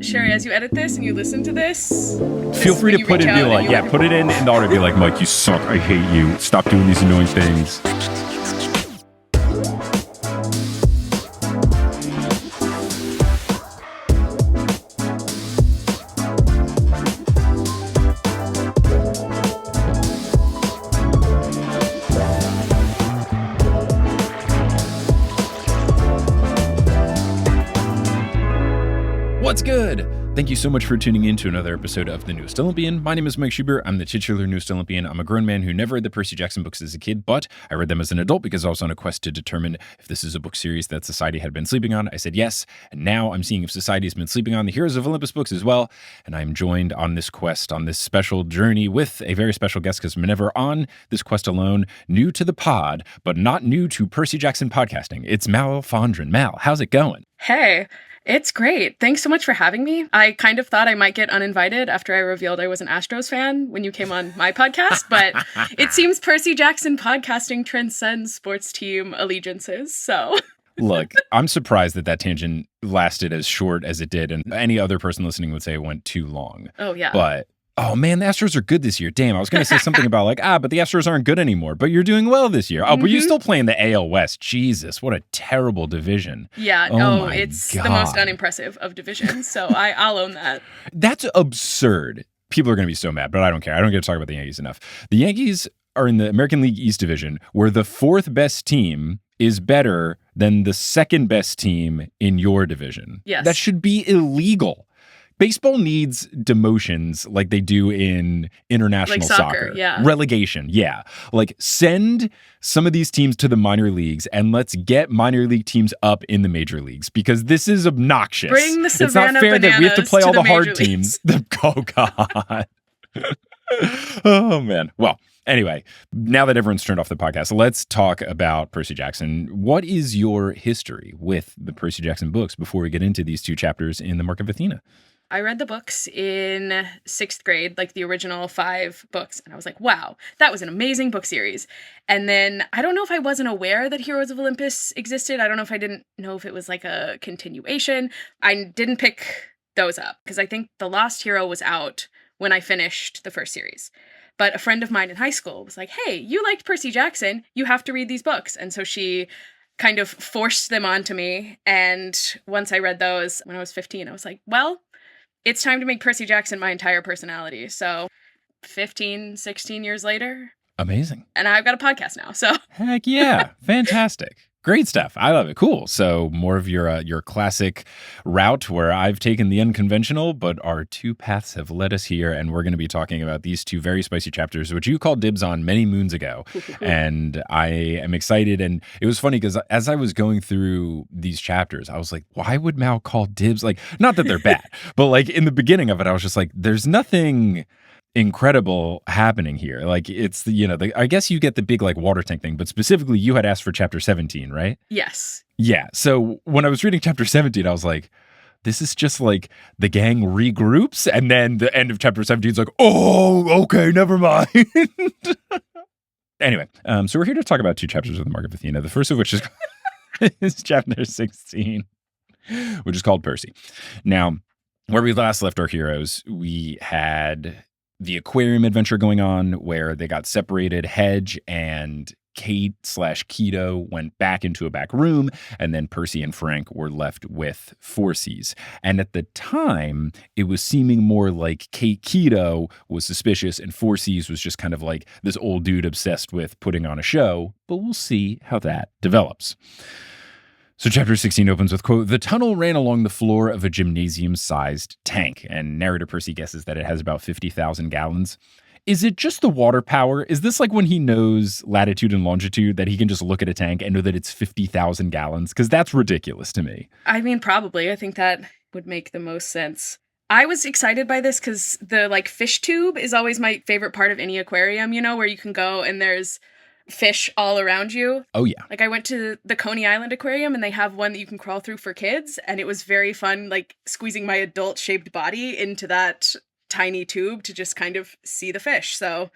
Sherry, as you edit this and you listen to this, feel free to put it in, like, yeah, put it in the audio, be like, Mike, you suck, I hate you, stop doing these annoying things. What's good? Thank you so much for tuning in to another episode of The Newest Olympian. My name is Mike Schubert. I'm the titular Newest Olympian. I'm a grown man who never read the Percy Jackson books as a kid, but I read them as an adult because I was on a quest to determine if this is a book series that society had been sleeping on. I said yes, and now I'm seeing if society has been sleeping on the Heroes of Olympus books as well, and I'm joined on this quest, on this special journey with a very special guest because I'm never on this quest alone, new to the pod, but not new to Percy Jackson podcasting. It's Mal Fondren. Mal, how's it going? Hey. It's great. Thanks so much for having me. I kind of thought I might get uninvited after I revealed I was an Astros fan when you came on my podcast, but it seems Percy Jackson podcasting transcends sports team allegiances, so... Look, I'm surprised that tangent lasted as short as it did, and any other person listening would say it went too long. Oh, yeah. But... oh, man, the Astros are good this year. Damn, I was going to say something about like, but the Astros aren't good anymore, but you're doing well this year. Oh, but you're still playing the AL West. Jesus, what a terrible division. Yeah, it's God. The most unimpressive of divisions, so I'll own that. That's absurd. People are going to be so mad, but I don't care. I don't get to talk about the Yankees enough. The Yankees are in the American League East Division, where the fourth best team is better than the second best team in your division. Yes. That should be illegal. Baseball needs demotions like they do in international like soccer. Yeah. Relegation, yeah. Like send some of these teams to the minor leagues and let's get minor league teams up in the major leagues because this is obnoxious. Bring the Savannah It's not fair Bananas that we have to play all the hard leagues. teams. Oh, God. Oh, man. Well, anyway, now that everyone's turned off the podcast, let's talk about Percy Jackson. What is your history with the Percy Jackson books before we get into these two chapters in the Mark of Athena? I read the books in 6th grade, like the original 5 books, and I was like, wow, that was an amazing book series. And then I don't know if I wasn't aware that Heroes of Olympus existed. I don't know if I didn't know if it was like a continuation. I didn't pick those up because I think The Lost Hero was out when I finished the first series. But a friend of mine in high school was like, hey, you liked Percy Jackson, you have to read these books. And so she kind of forced them onto me. And once I read those when I was 15, I was like, well, it's time to make Percy Jackson my entire personality. So 15, 16 years later. Amazing. And I've got a podcast now, so. Heck yeah. Fantastic. Great stuff. I love it. Cool. So more of your classic route where I've taken the unconventional, but our two paths have led us here. And we're going to be talking about these two very spicy chapters, which you called dibs on many moons ago. And I am excited. And it was funny because as I was going through these chapters, I was like, why would Mal call dibs? Like, not that they're bad, but like in the beginning of it, I was just like, there's nothing incredible happening here. Like it's the, I guess you get the big like water tank thing, but specifically you had asked for chapter 17, right? Yes. Yeah. So when I was reading chapter 17, I was like, this is just like the gang regroups. And then the end of chapter 17 is like, oh, okay, never mind. Anyway, so we're here to talk about two chapters of the Mark of Athena. The first of which is chapter 16, which is called Percy. Now, where we last left our heroes, we had the aquarium adventure going on where they got separated. Hedge and Kate/Keto went back into a back room, and then Percy and Frank were left with Forces. And at the time, it was seeming more like Keto was suspicious and Forces was just kind of like this old dude obsessed with putting on a show, but we'll see how that develops. So chapter 16 opens with, quote, "The tunnel ran along the floor of a gymnasium-sized tank," and narrator Percy guesses that it has about 50,000 gallons. Is it just the water power? Is this like when he knows latitude and longitude that he can just look at a tank and know that it's 50,000 gallons? Because that's ridiculous to me. I mean, probably. I think that would make the most sense. I was excited by this because the like fish tube is always my favorite part of any aquarium, where you can go and there's fish all around you. Oh, yeah. Like I went to the Coney Island Aquarium and they have one that you can crawl through for kids. And it was very fun, like squeezing my adult shaped body into that tiny tube to just kind of see the fish. So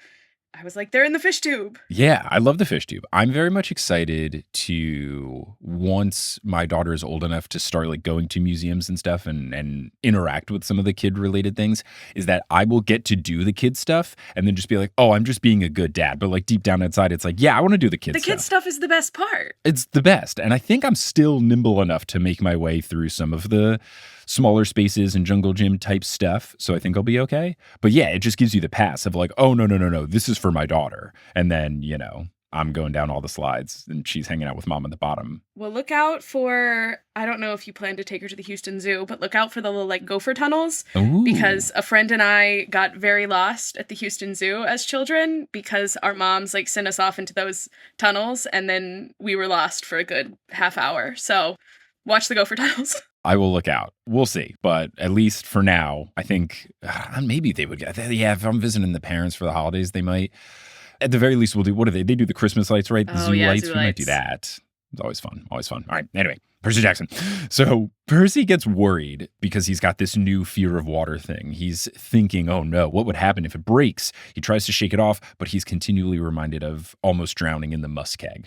I was like, they're in the fish tube. Yeah, I love the fish tube. I'm very much excited to, once my daughter is old enough to start like going to museums and stuff and interact with some of the kid related things, is that I will get to do the kid stuff and then just be like, oh, I'm just being a good dad. But like deep down inside, it's like, yeah, I want to do the kid The stuff. kid stuff is the best part. It's the best. And I think I'm still nimble enough to make my way through some of the smaller spaces and jungle gym type stuff. So I think I'll be okay. But yeah, it just gives you the pass of like, oh, no. This is for my daughter. And then, I'm going down all the slides and she's hanging out with mom at the bottom. Well, look out for, I don't know if you plan to take her to the Houston Zoo, but look out for the little like gopher tunnels. Ooh. Because a friend and I got very lost at the Houston Zoo as children because our moms like sent us off into those tunnels and then we were lost for a good half hour. So watch the gopher tunnels. I will look out. We'll see. But at least for now, I think maybe they would get, yeah, if I'm visiting the parents for the holidays, they might. At the very least, we'll do, what do they do the Christmas lights, right? The zoo lights. Zoo we might do that. It's always fun. Always fun. All right. Anyway, Percy Jackson. So Percy gets worried because he's got this new fear of water thing. He's thinking, oh no, what would happen if it breaks? He tries to shake it off, but he's continually reminded of almost drowning in the muskeg.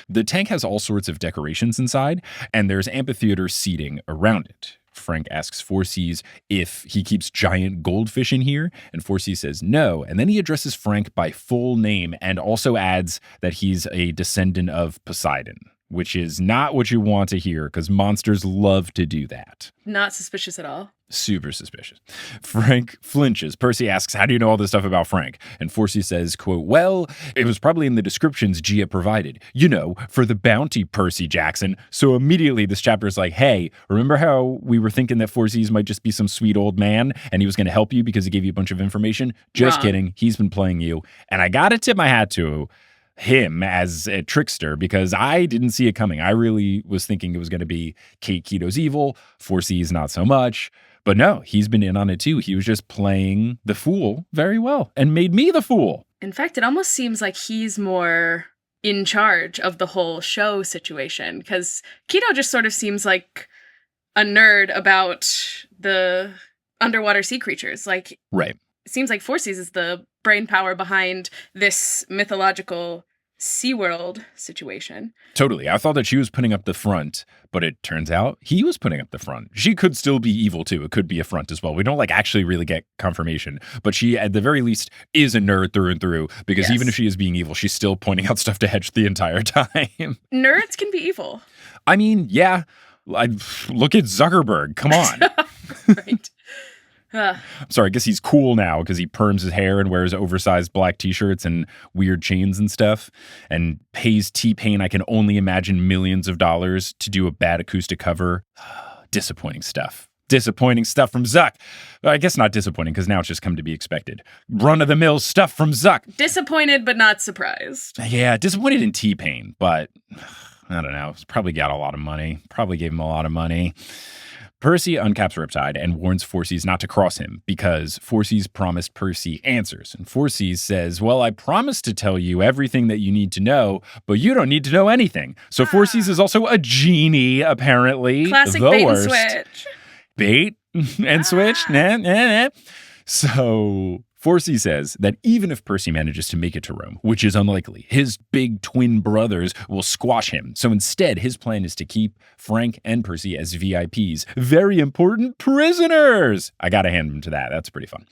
The tank has all sorts of decorations inside, and there's amphitheater seating around it. Frank asks Forces if he keeps giant goldfish in here, and Forces says no. And then he addresses Frank by full name and also adds that he's a descendant of Poseidon, which is not what you want to hear because monsters love to do that. Not suspicious at all. Super suspicious. Frank flinches. Percy asks, how do you know all this stuff about Frank? And Forcy says, quote, well, it was probably in the descriptions Gia provided. For the bounty, Percy Jackson. So immediately this chapter is like, hey, remember how we were thinking that Forces might just be some sweet old man and he was going to help you because he gave you a bunch of information? Just kidding. He's been playing you. And I got to tip my hat to him as a trickster because I didn't see it coming. I really was thinking it was going to be Kate Keto's evil, Forces not so much. But no, he's been in on it too. He was just playing the fool very well and made me the fool. In fact, it almost seems like he's more in charge of the whole show situation because Keto just sort of seems like a nerd about the underwater sea creatures. Like, right. It seems like Forces is the brain power behind this mythological SeaWorld situation. Totally. I thought that she was putting up the front, but it turns out he was putting up the front. She could still be evil too. It could be a front as well. We don't actually really get confirmation, but she at the very least is a nerd through and through because even if she is being evil, she's still pointing out stuff to Hedge the entire time. Nerds can be evil. I mean, yeah. Look at Zuckerberg. Come on. Right. I'm sorry, I guess he's cool now because he perms his hair and wears oversized black t-shirts and weird chains and stuff and pays T-Pain, I can only imagine, millions of dollars to do a bad acoustic cover. Disappointing stuff. Disappointing stuff from Zuck. I guess not disappointing because now it's just come to be expected. Run-of-the-mill stuff from Zuck. Disappointed but not surprised. Yeah, disappointed in T-Pain, but I don't know. He's probably got a lot of money. Probably gave him a lot of money. Percy uncaps Riptide and warns Forces not to cross him because Forces promised Percy answers. And Forces says, well, I promised to tell you everything that you need to know, but you don't need to know anything. So Forces is also a genie, apparently. Classic the bait worst. and switch. Bait and switch? Nah. So Forcy says that even if Percy manages to make it to Rome, which is unlikely, his big twin brothers will squash him. So instead, his plan is to keep Frank and Percy as VIPs, very important prisoners. I gotta hand him to that. That's pretty fun.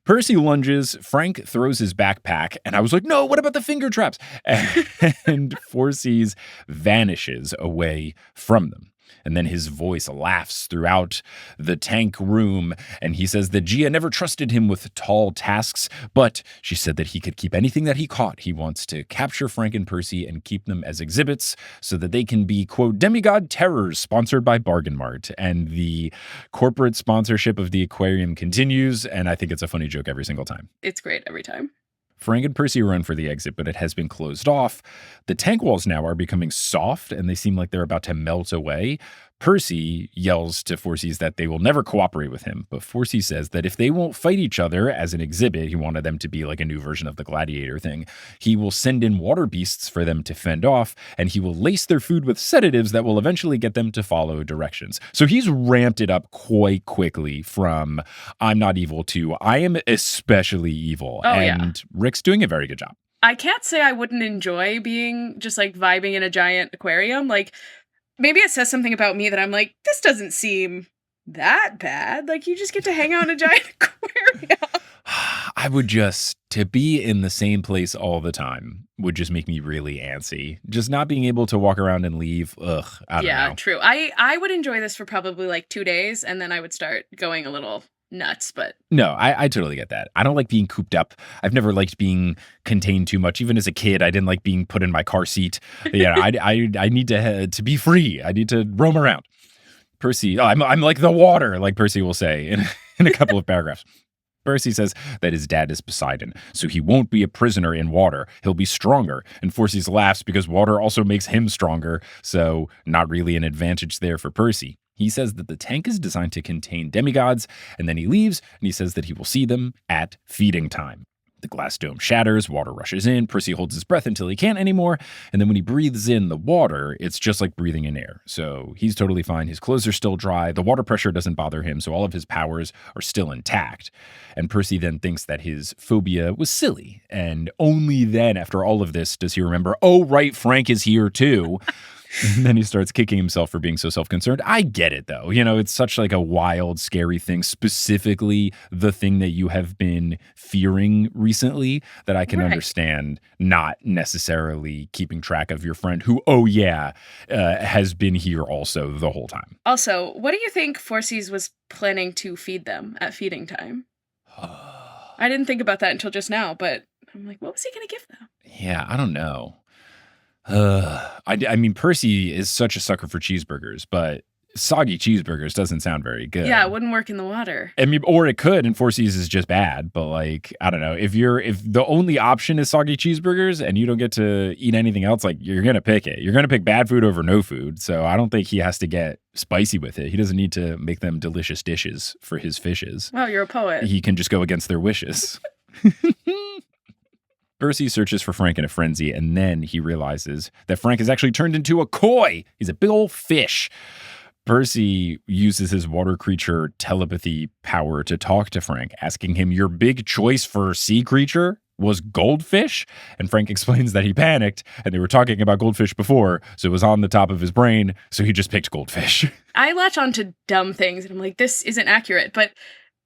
Percy lunges, Frank throws his backpack, and I was like, no, what about the finger traps? And Forces vanishes away from them. And then his voice laughs throughout the tank room. And he says that Gia never trusted him with tall tasks, but she said that he could keep anything that he caught. He wants to capture Frank and Percy and keep them as exhibits so that they can be, quote, demigod terrors sponsored by Bargain Mart. And the corporate sponsorship of the aquarium continues. And I think it's a funny joke every single time. It's great every time. Frank and Percy run for the exit, but it has been closed off. The tank walls now are becoming soft, and they seem like they're about to melt away. Percy yells to Forces that they will never cooperate with him, but Forces says that if they won't fight each other as an exhibit, he wanted them to be like a new version of the gladiator thing, he will send in water beasts for them to fend off, and he will lace their food with sedatives that will eventually get them to follow directions. So he's ramped it up quite quickly from I'm not evil to I am especially evil. Oh, and Rick's doing a very good job. I can't say I wouldn't enjoy being just like vibing in a giant aquarium. Like, maybe it says something about me that I'm like, this doesn't seem that bad. Like, you just get to hang out in a giant aquarium. I would to be in the same place all the time would just make me really antsy. Just not being able to walk around and leave. Ugh, I don't know. Yeah, true. I would enjoy this for probably like 2 days, and then I would start going a little nuts, but no, I totally get that. I don't like being cooped up. I've never liked being contained too much. Even as a kid, I didn't like being put in my car seat. Yeah, I need to be free. I need to roam around. Percy, I'm like the water, like Percy will say in a couple of paragraphs. Percy says that his dad is Poseidon, so he won't be a prisoner in water. He'll be stronger. And Forces laughs because water also makes him stronger, so not really an advantage there for Percy. He says that the tank is designed to contain demigods, and then he leaves, and he says that he will see them at feeding time. The glass dome shatters, water rushes in, Percy holds his breath until he can't anymore, and then when he breathes in the water, it's just like breathing in air. So he's totally fine, his clothes are still dry, the water pressure doesn't bother him, so all of his powers are still intact. And Percy then thinks that his phobia was silly, and only then, after all of this, does he remember, oh right, Frank is here too. And then he starts kicking himself for being so self-concerned. I get it, though. You know, it's such like a wild, scary thing, specifically the thing that you have been fearing recently, that I can understand not necessarily keeping track of your friend who, has been here also the whole time. Also, what do you think Forces was planning to feed them at feeding time? I didn't think about that until just now, but I'm like, what was he going to give them? Yeah, I don't know. I mean, Percy is such a sucker for cheeseburgers, but soggy cheeseburgers doesn't sound very good. Yeah, it wouldn't work in the water. I mean, or it could, and Forces is just bad. But like, I don't know. If the only option is soggy cheeseburgers and you don't get to eat anything else, like you're gonna pick it. You're gonna pick bad food over no food. So I don't think he has to get spicy with it. He doesn't need to make them delicious dishes for his fishes. Wow, you're a poet. He can just go against their wishes. Percy searches for Frank in a frenzy, and then he realizes that Frank has actually turned into a koi. He's a big old fish. Percy uses his water creature telepathy power to talk to Frank, asking him, your big choice for sea creature was goldfish? And Frank explains that he panicked, and they were talking about goldfish before, so it was on the top of his brain, so he just picked goldfish. I latch on to dumb things, and I'm like, this isn't accurate, but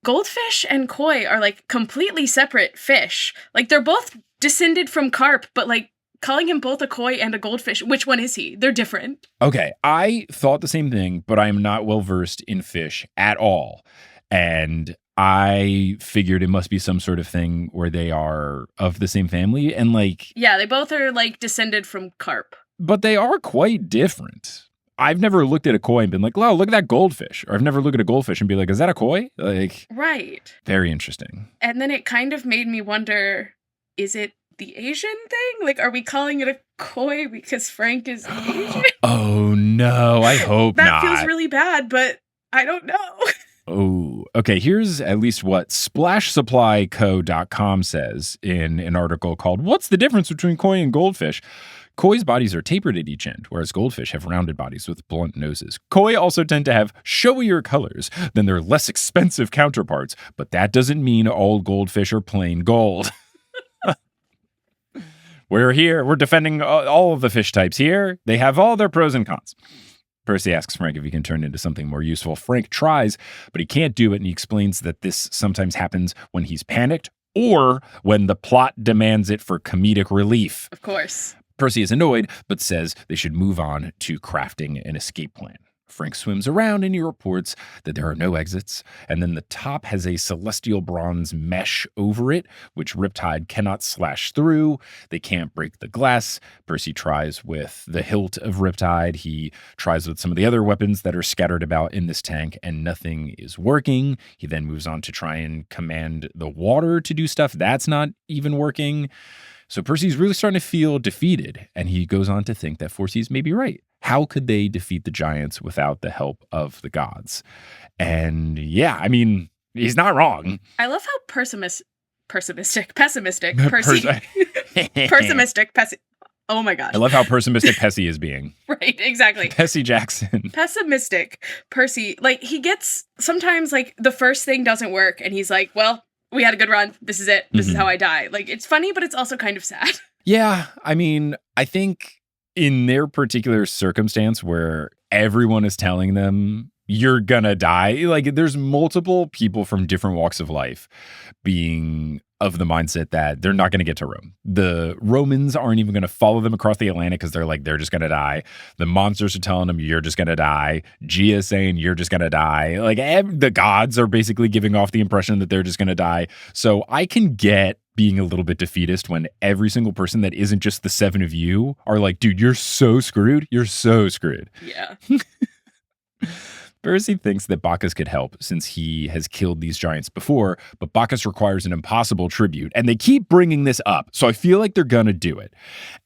goldfish and koi are like completely separate fish. Like, they're both descended from carp, but like calling him both a koi and a goldfish, which one is he? They're different. Okay, I thought the same thing, but I am not well versed in fish at all. And I figured it must be some sort of thing where they are of the same family and like... Yeah, they both are like descended from carp. But they are quite different. I've never looked at a koi and been like, wow, look at that goldfish. Or I've never looked at a goldfish and be like, is that a koi? Like, right. Very interesting. And then it kind of made me wonder, is it the Asian thing? Like, are we calling it a koi because Frank is Asian? Oh, no, I hope that not. That feels really bad, but I don't know. Oh, okay. Here's at least what SplashSupplyCo.com says in an article called What's the Difference Between Koi and Goldfish? Koi's bodies are tapered at each end, whereas goldfish have rounded bodies with blunt noses. Koi also tend to have showier colors than their less expensive counterparts, but that doesn't mean all goldfish are plain gold. We're here. We're defending all of the fish types here. They have all their pros and cons. Percy asks Frank if he can turn into something more useful. Frank tries, but he can't do it, and he explains that this sometimes happens when he's panicked or when the plot demands it for comedic relief. Of course. Percy is annoyed, but says they should move on to crafting an escape plan. Frank swims around and he reports that there are no exits, and then the top has a celestial bronze mesh over it, which Riptide cannot slash through. They can't break the glass. Percy tries with the hilt of Riptide. He tries with some of the other weapons that are scattered about in this tank, and nothing is working. He then moves on to try and command the water to do stuff. That's not even working. So Percy's really starting to feel defeated, and he goes on to think that Forces may be right. How could they defeat the giants without the help of the gods? And yeah, I mean, he's not wrong. I love how pessimistic Percy. Oh my gosh. I love how pessimistic Percy is being. Right, exactly. Percy Jackson. Pessimistic Percy. Like, he gets, sometimes, like, the first thing doesn't work, and he's like, well, we had a good run. This is it. This is how I die. Like, it's funny, but it's also kind of sad. Yeah, I mean, I think in their particular circumstance where everyone is telling them you're gonna die, like there's multiple people from different walks of life being of the mindset that they're not going to get to Rome. The Romans aren't even going to follow them across the Atlantic because they're just going to die. The monsters are telling them you're just going to die. Gia is saying you're just going to die. Like the gods are basically giving off the impression that they're just going to die. So I can get being a little bit defeatist when every single person that isn't just the seven of you are like, dude, you're so screwed. You're so screwed. Yeah. Percy thinks that Bacchus could help since he has killed these giants before, but Bacchus requires an impossible tribute, and they keep bringing this up, so I feel like they're gonna do it.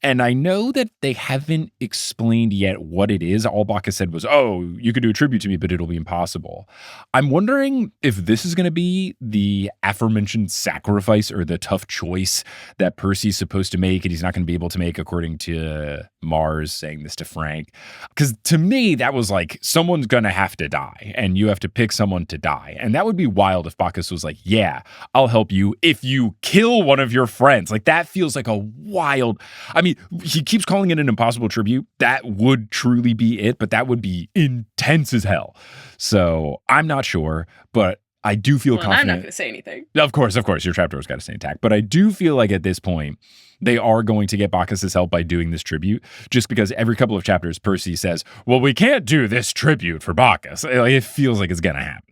And I know that they haven't explained yet what it is. All Bacchus said was, oh, you could do a tribute to me, but it'll be impossible. I'm wondering if this is gonna be the aforementioned sacrifice or the tough choice that Percy's supposed to make and he's not gonna be able to make, according to Mars saying this to Frank. Because to me, that was like, someone's gonna have to die and you have to pick someone to die. And that would be wild if Bacchus was like, yeah, I'll help you if you kill one of your friends. Like that feels like a wild, I mean, he keeps calling it an impossible tribute. That would truly be it, but that would be intense as hell. So I'm not sure, but I do feel confident. I'm not going to say anything. Of course, your trapdoor's got to stay intact. But I do feel like at this point, they are going to get Bacchus's help by doing this tribute, just because every couple of chapters, Percy says, well, we can't do this tribute for Bacchus. It feels like it's going to happen.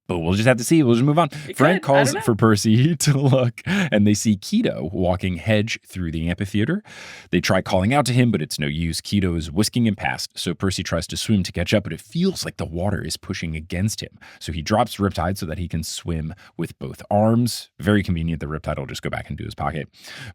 But we'll just have to see. We'll just move on. Frank calls for Percy to look, and they see Keto walking Hedge through the amphitheater. They try calling out to him, but it's no use. Keto is whisking him past, so Percy tries to swim to catch up, but it feels like the water is pushing against him. So he drops Riptide so that he can swim with both arms. Very convenient. The Riptide will just go back into his pocket.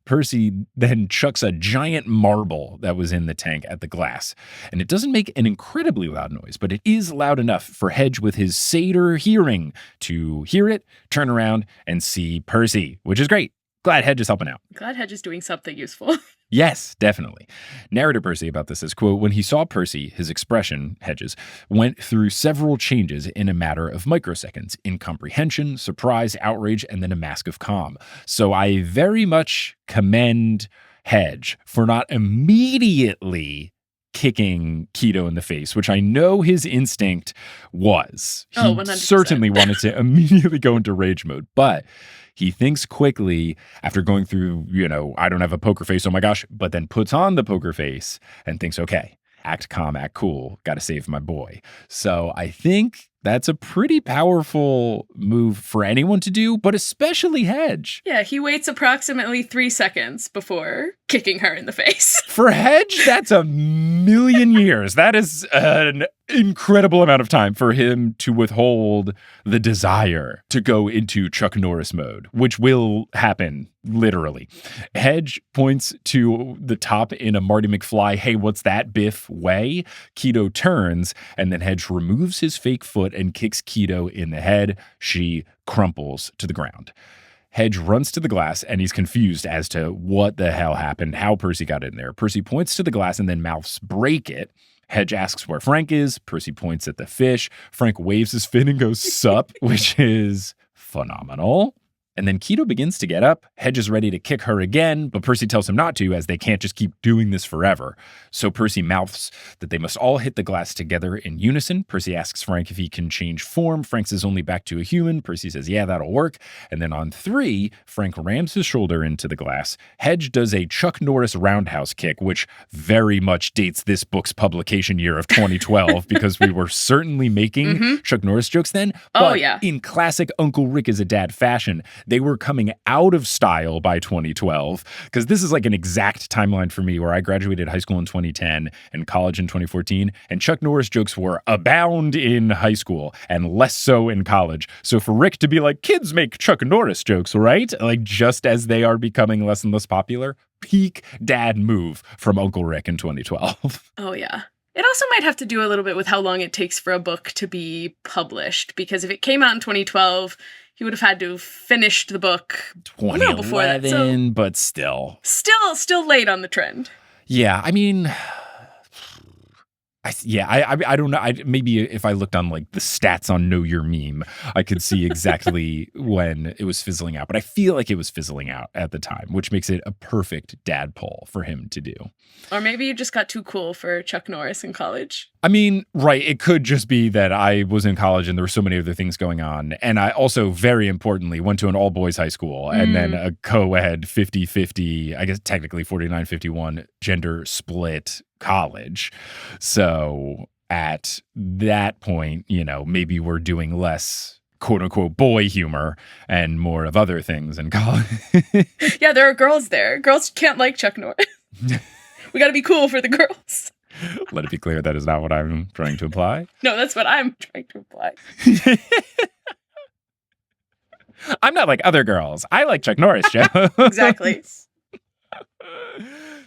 Percy then chucks a giant marble that was in the tank at the glass, and it doesn't make an incredibly loud noise, but it is loud enough for Hedge with his satyr hearing to hear it, turn around, and see Percy, which is great. Glad Hedge is helping out. Glad Hedge is doing something useful. Yes, definitely. Narrator Percy about this says, quote, when he saw Percy, his expression, Hedges, went through several changes in a matter of microseconds, incomprehension, surprise, outrage, and then a mask of calm. So I very much commend Hedge for not immediately kicking Keto in the face, which I know his instinct was. He 100%. Certainly wanted to immediately go into rage mode, but he thinks quickly after going through, I don't have a poker face, oh my gosh, but then puts on the poker face and thinks, okay, act calm, act cool, got to save my boy. So I think that's a pretty powerful move for anyone to do, but especially Hedge. Yeah, he waits approximately 3 seconds before kicking her in the face. For Hedge, that's a million years. That is an incredible amount of time for him to withhold the desire to go into Chuck Norris mode, which will happen literally. Hedge points to the top in a Marty McFly, hey, what's that, Biff way? Keto turns, and then Hedge removes his fake foot and kicks Keto in the head. She crumples to the ground. Hedge runs to the glass, and he's confused as to what the hell happened, how Percy got in there. Percy points to the glass and then mouths, break it. Hedge asks where Frank is. Percy points at the fish. Frank waves his fin and goes, sup, which is phenomenal. And then Keto begins to get up. Hedge is ready to kick her again, but Percy tells him not to, as they can't just keep doing this forever. So Percy mouths that they must all hit the glass together in unison. Percy asks Frank if he can change form. Frank says only back to a human. Percy says, yeah, that'll work. And then on 3, Frank rams his shoulder into the glass. Hedge does a Chuck Norris roundhouse kick, which very much dates this book's publication year of 2012, because we were certainly making Chuck Norris jokes then. But in classic Uncle Rick is a Dad fashion, they were coming out of style by 2012, because this is like an exact timeline for me where I graduated high school in 2010 and college in 2014, and Chuck Norris jokes were abound in high school and less so in college. So for Rick to be like, kids make Chuck Norris jokes, right? Like just as they are becoming less and less popular, peak dad move from Uncle Rick in 2012. Oh, yeah. It also might have to do a little bit with how long it takes for a book to be published, because if it came out in 2012, he would have had to have finished the book 2011, before that. So but still. Still late on the trend. Yeah, I mean, I don't know. Maybe if I looked on like the stats on Know Your Meme, I could see exactly when it was fizzling out. But I feel like it was fizzling out at the time, which makes it a perfect dad pull for him to do. Or maybe you just got too cool for Chuck Norris in college. I mean, right. It could just be that I was in college and there were so many other things going on. And I also, very importantly, went to an all-boys high school and then a co-ed 50-50, I guess technically 49-51 gender split college. So at that point, maybe we're doing less quote unquote boy humor and more of other things in college. Yeah, there are girls there. Girls can't like Chuck Norris. We got to be cool for the girls. Let it be clear that is not what I'm trying to imply. No, that's what I'm trying to imply. I'm not like other girls. I like Chuck Norris, Joe. Exactly.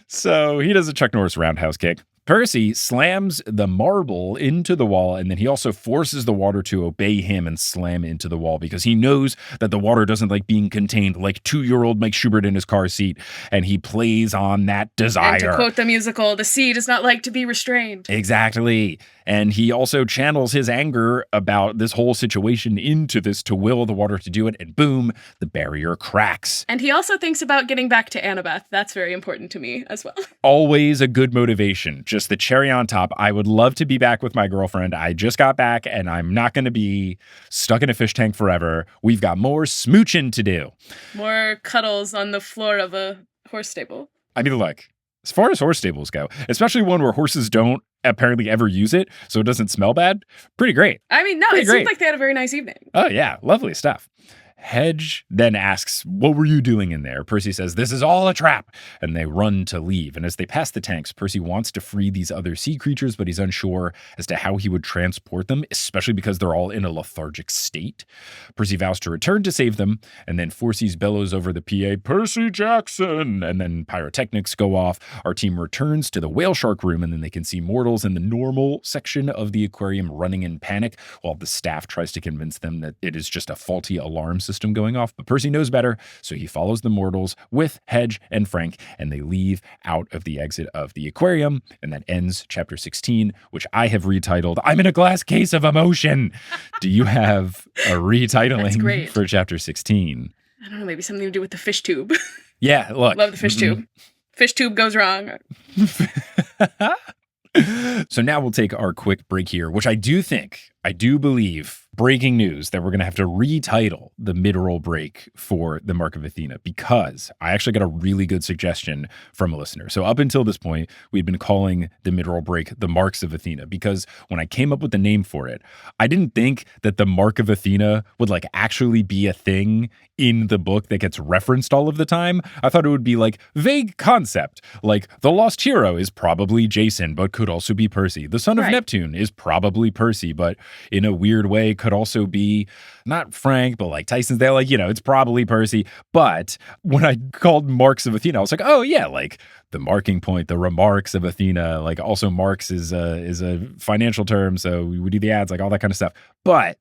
So he does a Chuck Norris roundhouse kick. Percy slams the marble into the wall, and then he also forces the water to obey him and slam into the wall because he knows that the water doesn't like being contained, like 2-year-old Mike Schubert in his car seat, and he plays on that desire. And to quote the musical, the sea does not like to be restrained. Exactly. And he also channels his anger about this whole situation into this to will the water to do it, and boom, the barrier cracks. And he also thinks about getting back to Annabeth. That's very important to me as well. Always a good motivation. Just the cherry on top. I would love to be back with my girlfriend. I just got back and I'm not going to be stuck in a fish tank forever. We've got more smooching to do. More cuddles on the floor of a horse stable. I mean, look, as far as horse stables go, especially one where horses don't apparently ever use it, so it doesn't smell bad, pretty great. I mean, no, it seemed like they had a very nice evening. Oh, yeah. Lovely stuff. Hedge then asks, "What were you doing in there?" Percy says, "This is all a trap." And they run to leave. And as they pass the tanks, Percy wants to free these other sea creatures, but he's unsure as to how he would transport them, especially because they're all in a lethargic state. Percy vows to return to save them, and then Forces bellows over the PA, "Percy Jackson!" And then pyrotechnics go off. Our team returns to the whale shark room, and then they can see mortals in the normal section of the aquarium running in panic, while the staff tries to convince them that it is just a faulty alarm system going off. But Percy knows better, so he follows the mortals with Hedge and Frank, and they leave out of the exit of the aquarium. And that ends chapter 16, which I have retitled, "I'm in a glass case of emotion." Do you have a retitling for chapter 16? I don't know, maybe something to do with the fish tube. Yeah, look. Love the fish tube. Fish tube goes wrong. So now we'll take our quick break here, which I do believe, breaking news, that we're going to have to retitle the mid-roll break for the Mark of Athena, because I actually got a really good suggestion from a listener. So up until this point, we'd been calling the mid-roll break the Marks of Athena, because when I came up with the name for it, I didn't think that the Mark of Athena would like actually be a thing in the book that gets referenced all of the time. I thought it would be like vague concept, like the lost hero is probably Jason, but could also be Percy. The son of Neptune is probably Percy, but in a weird way could also be not Frank, but like Tyson's there, like, it's probably Percy. But when I called Marks of Athena, I was like, oh yeah, like the marking point, the remarks of Athena, like also Marks is a financial term. So we would do the ads, like all that kind of stuff. But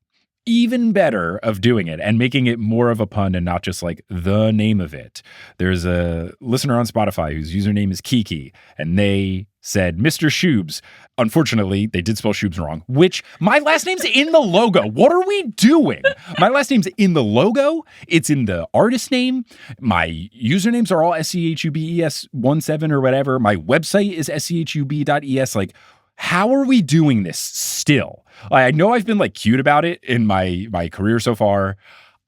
even better of doing it and making it more of a pun and not just like the name of it. There's a listener on Spotify whose username is Kiki, and they said, "Mr. Shubes." Unfortunately, they did spell Shubes wrong, which my last name's in the logo. What are we doing? My last name's in the logo. It's in the artist name. My usernames are all SCHUBES17 or whatever. My website is SCHUB.es. Like, how are we doing this still? I know I've been like cute about it in my career so far.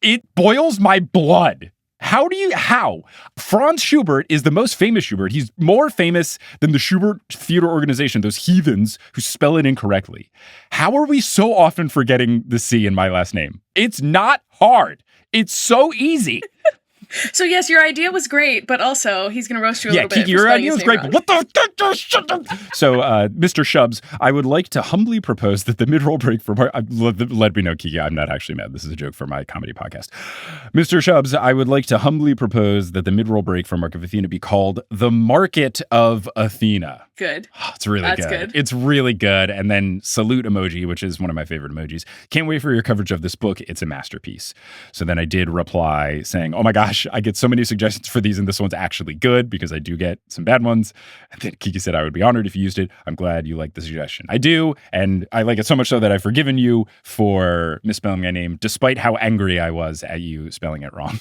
It boils my blood. How? Franz Schubert is the most famous Schubert. He's more famous than the Schubert Theater Organization, those heathens who spell it incorrectly. How are we so often forgetting the C in my last name? It's not hard. It's so easy. So yes, your idea was great, but also he's going to roast you a little bit. Yeah, Kiki, your idea was great, but what the? So, Mr. Shubs, I would like to humbly propose that the mid-roll break for let me know, Kiki, I'm not actually mad. This is a joke for my comedy podcast. Mr. Shubs, I would like to humbly propose that the mid-roll break for Mark of Athena be called the Market of Athena. Good. Oh, it's really That's good. good. It's really good. And then salute emoji, which is one of my favorite emojis. Can't wait for your coverage of this book. It's a masterpiece. So then I did reply saying, oh my gosh, I get so many suggestions for these, and this one's actually good because I do get some bad ones. And then Kiki said, I would be honored if you used it. I'm glad you like the suggestion. I do. And I like it so much so that I've forgiven you for misspelling my name, despite how angry I was at you spelling it wrong.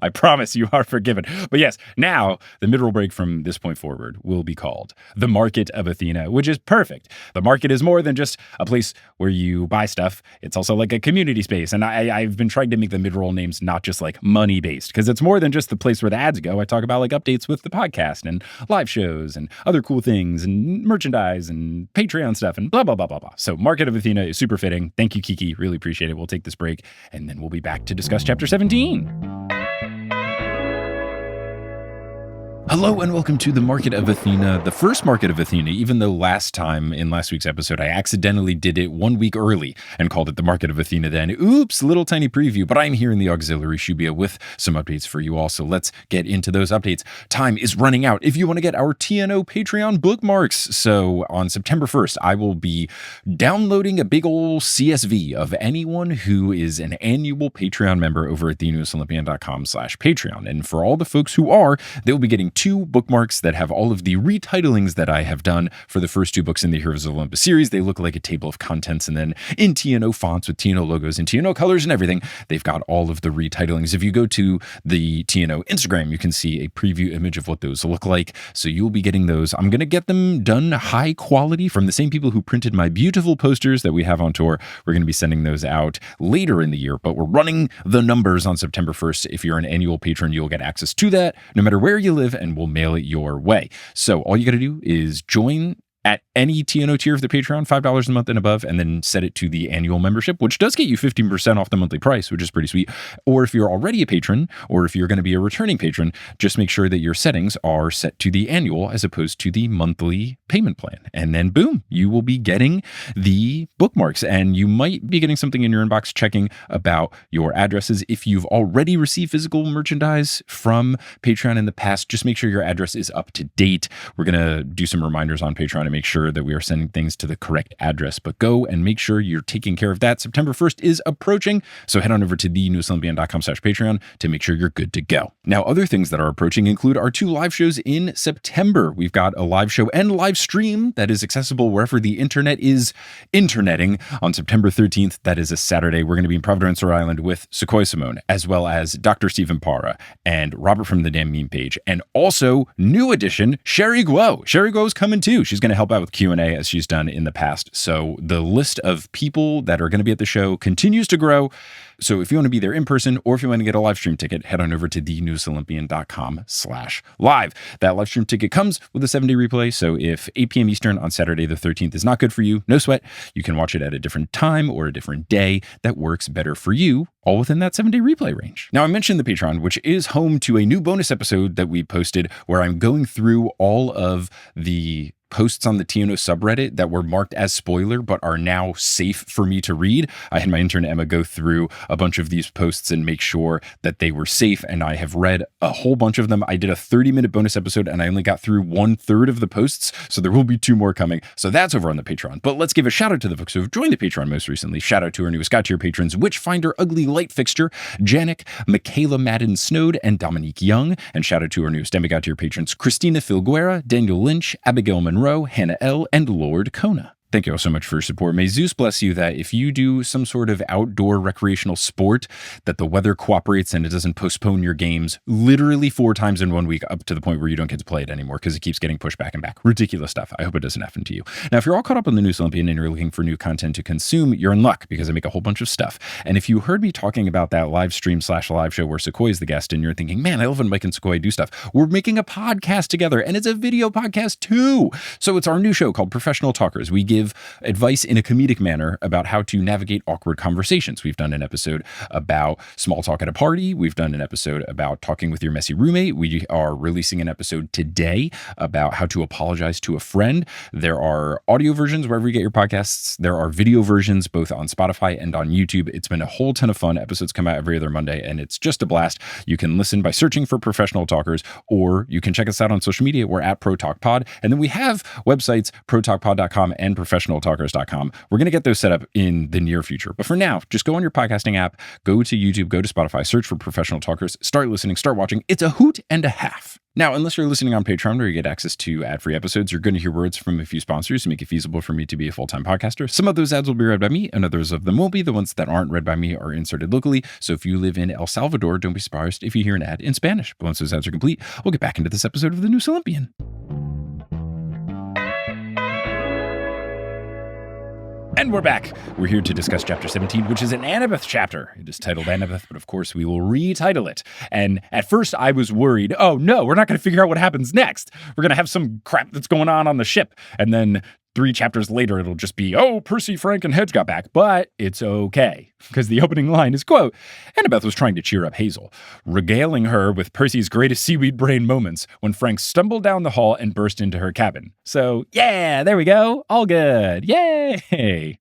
I promise you are forgiven. But yes, now the mid-roll break from this point forward will be called The Market of Athena, which is perfect. The market is more than just a place where you buy stuff. It's also like a community space. And I've been trying to make the mid-roll names not just like money-based, because it's more than just the place where the ads go. I talk about like updates with the podcast and live shows and other cool things and merchandise and Patreon stuff and blah, blah, blah, blah, blah. So Market of Athena is super fitting. Thank you, Kiki. Really appreciate it. We'll take this break and then we'll be back to discuss chapter 17. Hello and welcome to the Market of Athena, the first Market of Athena, even though last time in last week's episode, I accidentally did it 1 week early and called it the Market of Athena then. Oops, little tiny preview, but I'm here in the auxiliary Shubia with some updates for you all, so let's get into those updates. Time is running out if you want to get our TNO Patreon bookmarks. So on September 1st, I will be downloading a big old CSV of anyone who is an annual Patreon member over at thenewessolympian.com/Patreon. And for all the folks who are, they'll be getting 2 bookmarks that have all of the retitling that I have done for the first 2 books in the Heroes of Olympus series. They look like a table of contents, and then in TNO fonts with TNO logos and TNO colors and everything, they've got all of the retitling. If you go to the TNO Instagram, you can see a preview image of what those look like. So you'll be getting those. I'm going to get them done high quality from the same people who printed my beautiful posters that we have on tour. We're going to be sending those out later in the year, but we're running the numbers on September 1st. If you're an annual patron, you'll get access to that no matter where you live, and we'll mail it your way. So all you got to do is join at any TNO tier of the Patreon, $5 a month and above, and then set it to the annual membership, which does get you 15% off the monthly price, which is pretty sweet. Or if you're already a patron, or if you're going to be a returning patron, just make sure that your settings are set to the annual as opposed to the monthly payment plan. And then boom, you will be getting the bookmarks, and you might be getting something in your inbox checking about your addresses. If you've already received physical merchandise from Patreon in the past, just make sure your address is up to date. We're going to do some reminders on Patreon to make sure that we are sending things to the correct address, but go and make sure you're taking care of that. September 1st is approaching, so head on over to thenewessolympian.com/Patreon to make sure you're good to go. Now, other things that are approaching include our 2 live shows in September. We've got a live show and live stream that is accessible wherever the internet is interneting on September 13th. That is a Saturday. We're going to be in Providence, Rhode Island with Sequoia Simone, as well as Dr. Stephen Parra and Robert from the Damn Meme Page, and also new addition, Sherry Guo. Sherry Guo's coming too. She's going to help out with Q&A as she's done in the past. So the list of people that are going to be at the show continues to grow. So if you want to be there in person, or if you want to get a live stream ticket, head on over to thenewsolympian.com/live. That live stream ticket comes with a 7-day replay. So if 8 p.m. Eastern on Saturday the 13th is not good for you, no sweat. You can watch it at a different time or a different day that works better for you, all within that 7-day replay range. Now, I mentioned the Patreon, which is home to a new bonus episode that we posted where I'm going through all of the posts on the TNO subreddit that were marked as spoiler but are now safe for me to read. I had my intern Emma go through a bunch of these posts and make sure that they were safe, and I have read a whole bunch of them. I did a 30-minute bonus episode and I only got through 1/3 of the posts, so there will be 2 more coming. So that's over on the Patreon. But let's give a shout out to the folks who have joined the Patreon most recently. Shout out to our newest God tier patrons, Witchfinder, Ugly Light Fixture, Janik, Michaela Madden Snowed, and Dominique Young. And shout out to our newest Demigod tier patrons, Christina Filguera, Daniel Lynch, Abigail Monroe, Hannah L., and Lord Kona. Thank you all so much for your support. May Zeus bless you that if you do some sort of outdoor recreational sport, that the weather cooperates and it doesn't postpone your games literally 4 times in 1 week up to the point where you don't get to play it anymore because it keeps getting pushed back and back. Ridiculous stuff. I hope it doesn't happen to you. Now, if you're all caught up on the News Olympian and you're looking for new content to consume, you're in luck because I make a whole bunch of stuff. And if you heard me talking about that live stream/live show where Sequoia is the guest and you're thinking, man, I love when Mike and Sequoia do stuff, we're making a podcast together and it's a video podcast too. So it's our new show called Professional Talkers. We give give advice in a comedic manner about how to navigate awkward conversations. We've done an episode about small talk at a party. We've done an episode about talking with your messy roommate. We are releasing an episode today about how to apologize to a friend. There are audio versions wherever you get your podcasts. There are video versions both on Spotify and on YouTube. It's been a whole ton of fun. Episodes come out every other Monday, and it's just a blast. You can listen by searching for Professional Talkers, or you can check us out on social media. We're at ProTalkPod. And then we have websites, protalkpod.com and professionaltalkers.com. We're going to get those set up in the near future. But for now, just go on your podcasting app, go to YouTube, go to Spotify, search for Professional Talkers, start listening, start watching. It's a hoot and a half. Now, unless you're listening on Patreon where you get access to ad-free episodes, you're going to hear words from a few sponsors to make it feasible for me to be a full-time podcaster. Some of those ads will be read by me, and others of them won't be. The ones that aren't read by me are inserted locally. So if you live in El Salvador, don't be surprised if you hear an ad in Spanish. But once those ads are complete, we'll get back into this episode of the New Olympian. And we're back. We're here to discuss Chapter 17, which is an Annabeth chapter. It is titled Annabeth, but of course we will retitle it. And at first I was worried, oh no, we're not going to figure out what happens next. We're going to have some crap that's going on the ship. And then 3 chapters later, it'll just be, oh, Percy, Frank, and Hedge got back. But it's okay, because the opening line is, quote, Annabeth was trying to cheer up Hazel, regaling her with Percy's greatest seaweed brain moments when Frank stumbled down the hall and burst into her cabin. So, yeah, there we go. All good. Yay.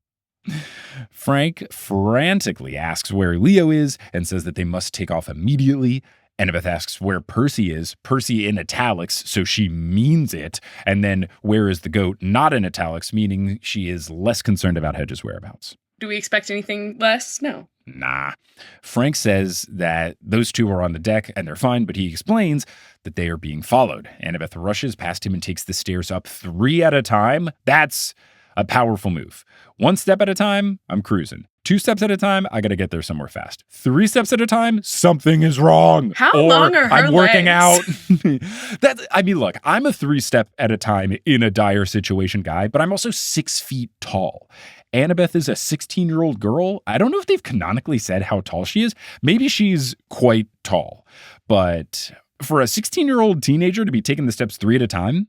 Frank frantically asks where Leo is and says that they must take off immediately. Annabeth asks where Percy is, Percy in italics, so she means it. And then where is the goat, not in italics, meaning she is less concerned about Hedge's whereabouts. Do we expect anything less? No. Nah. Frank says that those two are on the deck and they're fine, but he explains that they are being followed. Annabeth rushes past him and takes the stairs up 3 at a time. That's a powerful move. 1 step at a time, I'm cruising. 2 steps at a time, I gotta get there somewhere fast. 3 steps at a time, something is wrong. How long are her I'm working legs? out. Look, I'm a 3-step at a time in a dire situation guy, but I'm also 6 feet tall. Annabeth is a 16-year-old girl. I don't know if they've canonically said how tall she is. Maybe she's quite tall. But for a 16-year-old teenager to be taking the steps 3 at a time,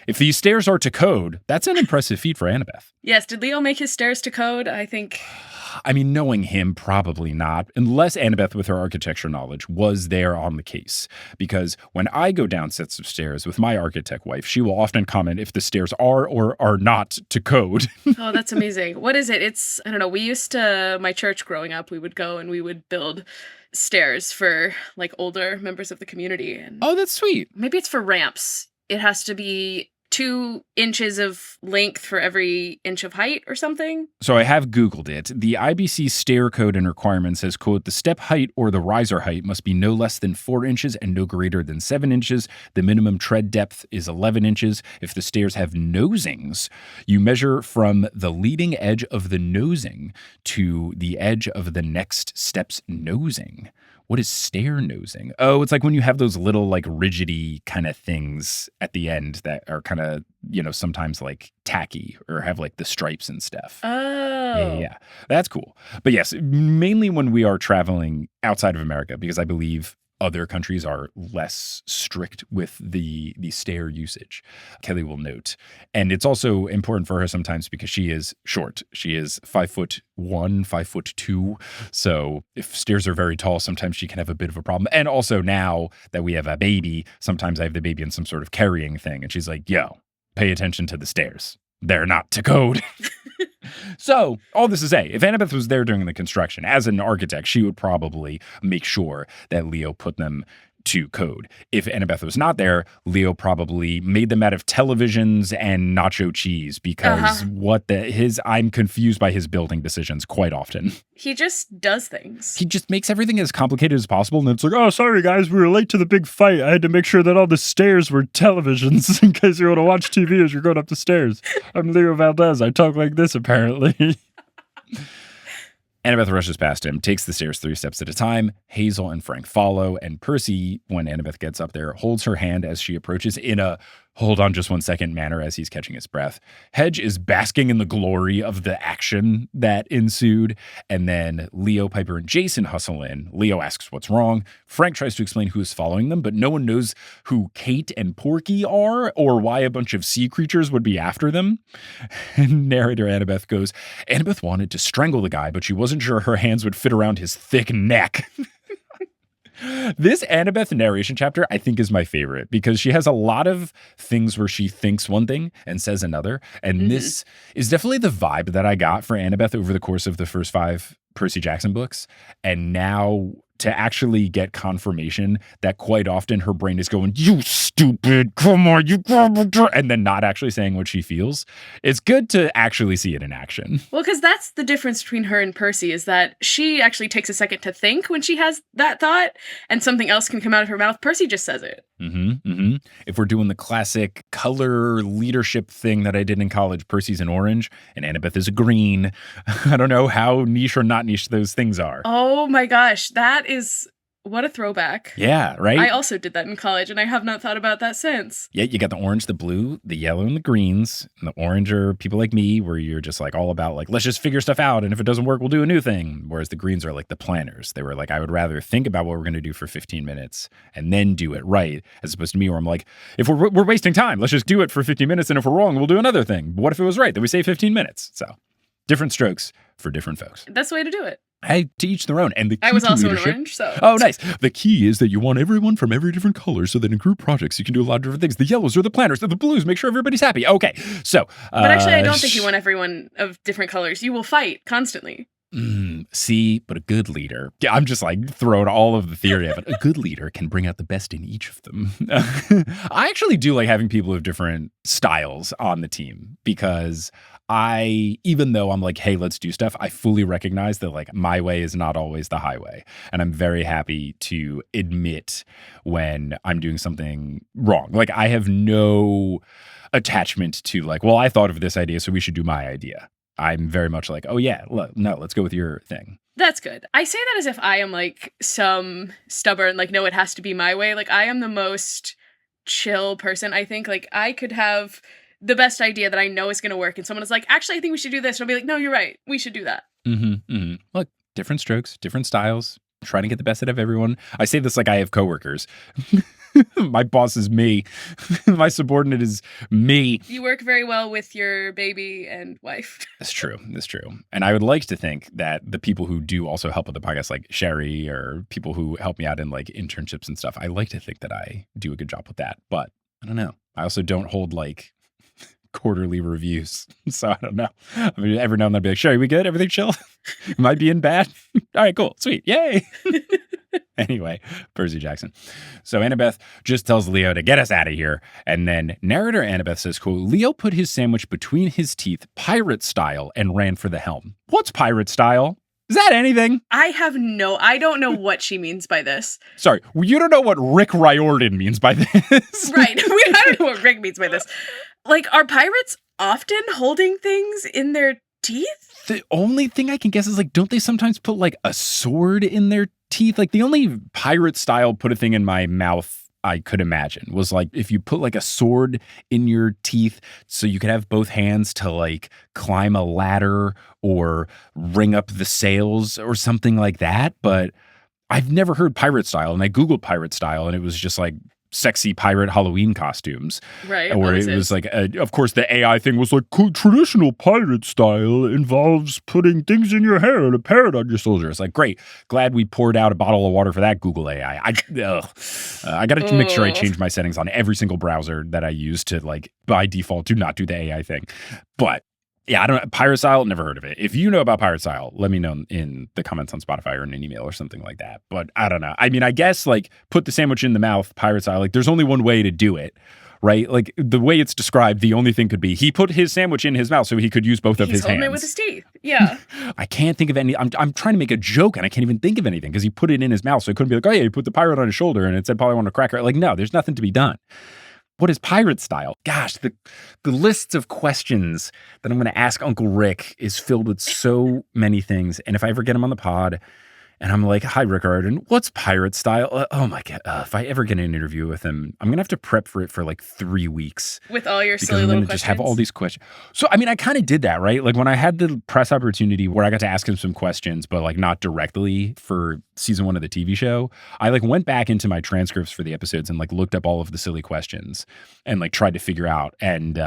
if these stairs are to code, that's an impressive feat for Annabeth. Yes, did Leo make his stairs to code? I think. I mean, knowing him, probably not, unless Annabeth, with her architecture knowledge, was there on the case. Because when I go down sets of stairs with my architect wife, she will often comment if the stairs are or are not to code. Oh, that's amazing. What is it? It's, I don't know, we used to, my church growing up, we would go and we would build stairs for like older members of the community. And Oh, that's sweet. maybe it's for ramps. It has to be 2 inches of length for every inch of height or something. So I have Googled it. The IBC stair code and requirement says, quote, the step height or the riser height must be no less than 4 inches and no greater than 7 inches. The minimum tread depth is 11 inches. If the stairs have nosings, you measure from the leading edge of the nosing to the edge of the next step's nosing. What is stair nosing? Oh, it's like when you have those little like rigidy kind of things at the end that are kind of, sometimes like tacky or have like the stripes and stuff. Oh. Yeah. That's cool. But yes, mainly when we are traveling outside of America, because I believe other countries are less strict with the stair usage, Kelly will note. And it's also important for her sometimes because she is short. She is 5'1", 5'2". So if stairs are very tall, sometimes she can have a bit of a problem. And also now that we have a baby, sometimes I have the baby in some sort of carrying thing. And she's like, yo, pay attention to the stairs. They're not to code. So all this to say, if Annabeth was there during the construction, as an architect, she would probably make sure that Leo put them to code. If Annabeth was not there, Leo probably made them out of televisions and nacho cheese because I'm confused by his building decisions quite often. He just does things. He just makes everything as complicated as possible. And it's like, oh, sorry, guys, we were late to the big fight. I had to make sure that all the stairs were televisions in case you want to watch TV as you're going up the stairs. I'm Leo Valdez. I talk like this, apparently. Annabeth rushes past him, takes the stairs 3 steps at a time. Hazel and Frank follow, and Percy, when Annabeth gets up there, holds her hand as she approaches in a hold on just one second manner as he's catching his breath. Hedge is basking in the glory of the action that ensued. And then Leo, Piper, and Jason hustle in. Leo asks what's wrong. Frank tries to explain who is following them, but no one knows who Kate and Porky are or why a bunch of sea creatures would be after them. And narrator Annabeth goes, Annabeth wanted to strangle the guy, but she wasn't sure her hands would fit around his thick neck. This Annabeth narration chapter, I think, is my favorite because she has a lot of things where she thinks one thing and says another. And this is definitely the vibe that I got for Annabeth over the course of the first 5 Percy Jackson books. And now to actually get confirmation that quite often her brain is going, you stupid, come on, you, and then not actually saying what she feels. It's good to actually see it in action. Well, because that's the difference between her and Percy is that she actually takes a second to think when she has that thought and something else can come out of her mouth. Percy just says it. If we're doing the classic color leadership thing that I did in college, Percy's an orange and Annabeth is a green. I don't know how niche or not niche those things are. Oh my gosh, that is what a throwback. Yeah, right? I also did that in college and I have not thought about that since. Yeah, you got the orange, the blue, the yellow, and the greens. And the orange are people like me where you're just like all about like, let's just figure stuff out. And if it doesn't work, we'll do a new thing. Whereas the greens are like the planners. They were like, I would rather think about what we're going to do for 15 minutes and then do it right. As opposed to me where I'm like, if we're wasting time, let's just do it for 15 minutes. And if we're wrong, we'll do another thing. But what if it was right? Then we save 15 minutes. So different strokes for different folks. That's the way to do it. Hey, to each their own. And the key I was to also leadership, an orange, so. Oh, nice. The key is that you want everyone from every different color so that in group projects you can do a lot of different things. The yellows are the planners, the blues make sure everybody's happy. Okay, so. But actually, I don't think you want everyone of different colors. You will fight constantly. See, but a good leader. Yeah, I'm just like throwing all of the theory of it. A good leader can bring out the best in each of them. I actually do like having people of different styles on the team because even though I'm like, hey, let's do stuff, I fully recognize that like my way is not always the highway. And I'm very happy to admit when I'm doing something wrong. Like I have no attachment to like, well, I thought of this idea, so we should do my idea. I'm very much like, oh yeah, no, let's go with your thing. That's good. I say that as if I am like some stubborn, like, no, it has to be my way. Like I am the most chill person. I think like I could have the best idea that I know is going to work. And someone is like, actually, I think we should do this. And I'll be like, no, you're right. We should do that. Look, different strokes, different styles, trying to get the best out of everyone. I say this like I have coworkers. My boss is me. My subordinate is me. You work very well with your baby and wife. That's true. That's true. And I would like to think that the people who do also help with the podcast, like Sherry or people who help me out in like internships and stuff, I like to think that I do a good job with that. But I don't know. I also don't hold like quarterly reviews. So I don't know. I mean, every now and then I'd be like, Sherry, we good? Everything chill? Am I being bad? All right, cool. Sweet. Yay. Anyway, Percy Jackson. So Annabeth just tells Leo to get us out of here. And then narrator Annabeth says, quote, Leo put his sandwich between his teeth, pirate style, and ran for the helm. What's pirate style? Is that anything? I don't know what she means by this. Sorry, you don't know what Rick Riordan means by this. Right. I don't know what Rick means by this. Like, are pirates often holding things in their teeth? The only thing I can guess is like, don't they sometimes put like a sword in their teeth? Like the only pirate style put a thing in my mouth I could imagine was like if you put like a sword in your teeth so you could have both hands to like climb a ladder or ring up the sails or something like that. But I've never heard pirate style, and I Googled pirate style and it was just like sexy pirate Halloween costumes. Right. Or it was like, of course, the AI thing was like, traditional pirate style involves putting things in your hair and a parrot on your shoulder. It's like, great. Glad we poured out a bottle of water for that Google AI. I got to make sure I change my settings on every single browser that I use to like by default do not do the AI thing. But yeah, I don't know. Pirate style, never heard of it. If you know about pirate style, let me know in the comments on Spotify or in an email or something like that. But I don't know. I mean, I guess like put the sandwich in the mouth, pirate style. Like there's only one way to do it, right? Like the way it's described, the only thing could be he put his sandwich in his mouth so he could use both of his hands. He's holding it with his teeth. Yeah. I can't think of any. I'm trying to make a joke and I can't even think of anything because he put it in his mouth. So it couldn't be like, oh yeah, he put the pirate on his shoulder and it said probably want a cracker. Like no, there's nothing to be done. What is pirate style? Gosh, the lists of questions that I'm going to ask Uncle Rick is filled with so many things. And if I ever get him on the pod And I'm like, hi, Rick Riordan, what's pirate style? Oh my God. If I ever get an interview with him, I'm going to have to prep for it for like 3 weeks. With all your Because silly I'm little going to just have all questions. these questions. So, I mean, I kind of did that, right? Like when I had the press opportunity where I got to ask him some questions, but like not directly for season 1 of the TV show, I like went back into my transcripts for the episodes and like looked up all of the silly questions and like tried to figure out. And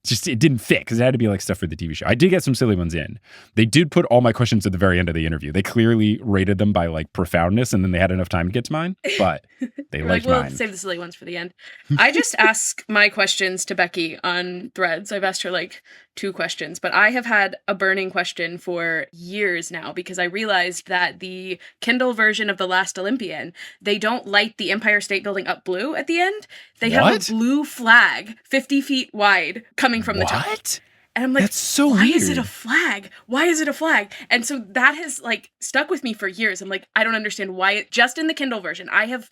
just it didn't fit because it had to be like stuff for the TV show. I did get some silly ones in. They did put all my questions at the very end of the interview. They clearly rated them by like profoundness, and then they had enough time to get to mine. But they liked we'll mine. save the silly ones for the end. I just ask my questions to Becky on Threads. I've asked her like 2 questions, but I have had a burning question for years now because I realized that the Kindle version of The Last Olympian, they don't light the Empire State Building up blue at the end. They have a blue flag 50 feet wide coming from the top. What? And I'm like, that's so why weird. is it a flag? Why is it a flag? And so that has like stuck with me for years. I'm like, I don't understand why it just in the Kindle version. I've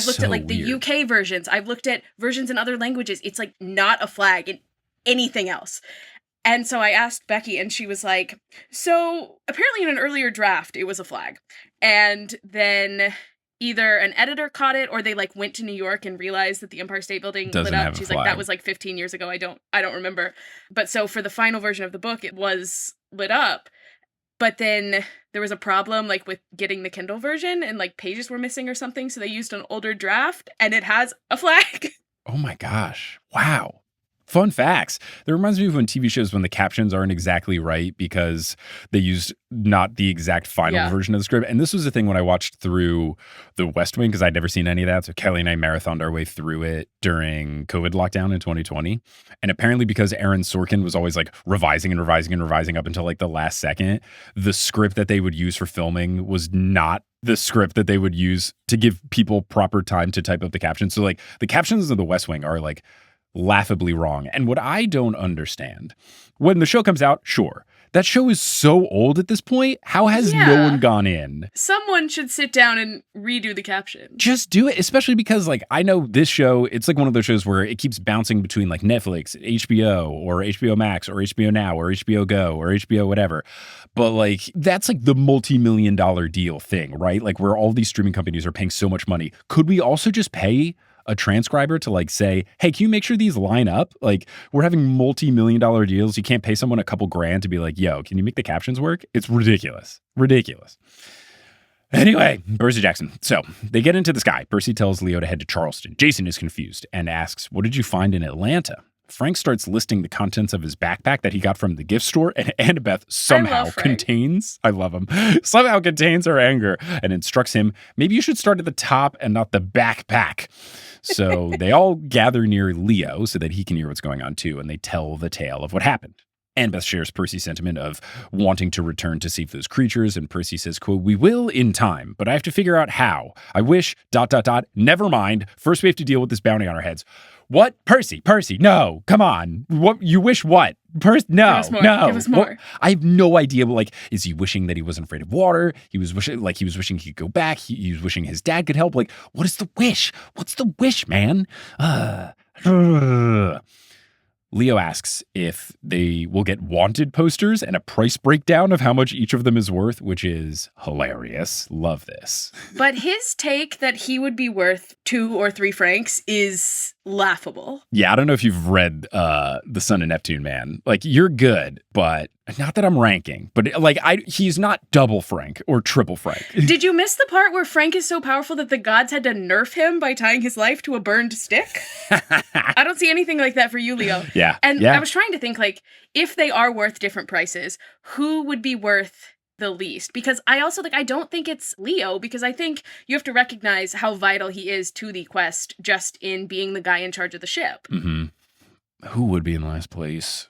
looked at like the UK versions. I've looked at versions in other languages. It's like not a flag in anything else. And so I asked Becky and she was like, so apparently in an earlier draft, it was a flag. And then either an editor caught it or they like went to New York and realized that the Empire State Building lit up. She's like, that was like 15 years ago. I don't remember. But so for the final version of the book, it was lit up. But then there was a problem like with getting the Kindle version and like pages were missing or something. So they used an older draft and it has a flag. Oh my gosh. Wow. Fun facts. That reminds me of when TV shows when the captions aren't exactly right because they used not the exact final version of the script. And this was the thing when I watched through The West Wing because I'd never seen any of that. So Kelly and I marathoned our way through it during COVID lockdown in 2020. And apparently because Aaron Sorkin was always like revising and revising and revising up until like the last second, the script that they would use for filming was not the script that they would use to give people proper time to type up the captions. So like the captions of The West Wing are like laughably wrong. And what I don't understand, when the show comes out, sure, that show is so old at this point. How has no one gone in? Someone should sit down and redo the caption. Just do it, especially because like I know this show, it's like one of those shows where it keeps bouncing between like Netflix, HBO, or HBO Max, or HBO Now, or HBO Go, or HBO whatever. But like that's like the multi-million-dollar deal thing, right? Like where all these streaming companies are paying so much money. Could we also just pay a transcriber to like say, hey, can you make sure these line up? Like we're having multi-million-dollar deals. You can't pay someone a couple grand to be like, yo, can you make the captions work? It's ridiculous. Ridiculous. Anyway, Percy Jackson. So they get into the sky. Percy tells Leo to head to Charleston. Jason is confused and asks, what did you find in Atlanta? Frank starts listing the contents of his backpack that he got from the gift store, and Annabeth somehow contains her anger and instructs him, maybe you should start at the top and not the backpack. So they all gather near Leo so that he can hear what's going on too, and they tell the tale of what happened. Annabeth shares Percy's sentiment of wanting to return to save those creatures, and Percy says, quote, we will in time, but I have to figure out how. I wish, ... never mind. First we have to deal with this bounty on our heads. What? Percy, no, come on. What? You wish what? No. Give us more. What? I have no idea. But like, is he wishing that he wasn't afraid of water? He was wishing he could go back. He was wishing his dad could help. Like, what is the wish? What's the wish, man? Leo asks if they will get wanted posters and a price breakdown of how much each of them is worth, which is hilarious. Love this. But his take that he would be worth 2 or 3 francs is laughable. Yeah, I don't know if you've read The Son of Neptune, man. Like, you're good, but not that I'm ranking, but like he's not double Frank or triple Frank. Did you miss the part where Frank is so powerful that the gods had to nerf him by tying his life to a burned stick? I don't see anything like that for you, Leo. Yeah. And I was trying to think, like, if they are worth different prices, who would be worth the least? Because I also, like, I don't think it's Leo, because I think you have to recognize how vital he is to the quest just in being the guy in charge of the ship. Mm-hmm. Who would be in last place?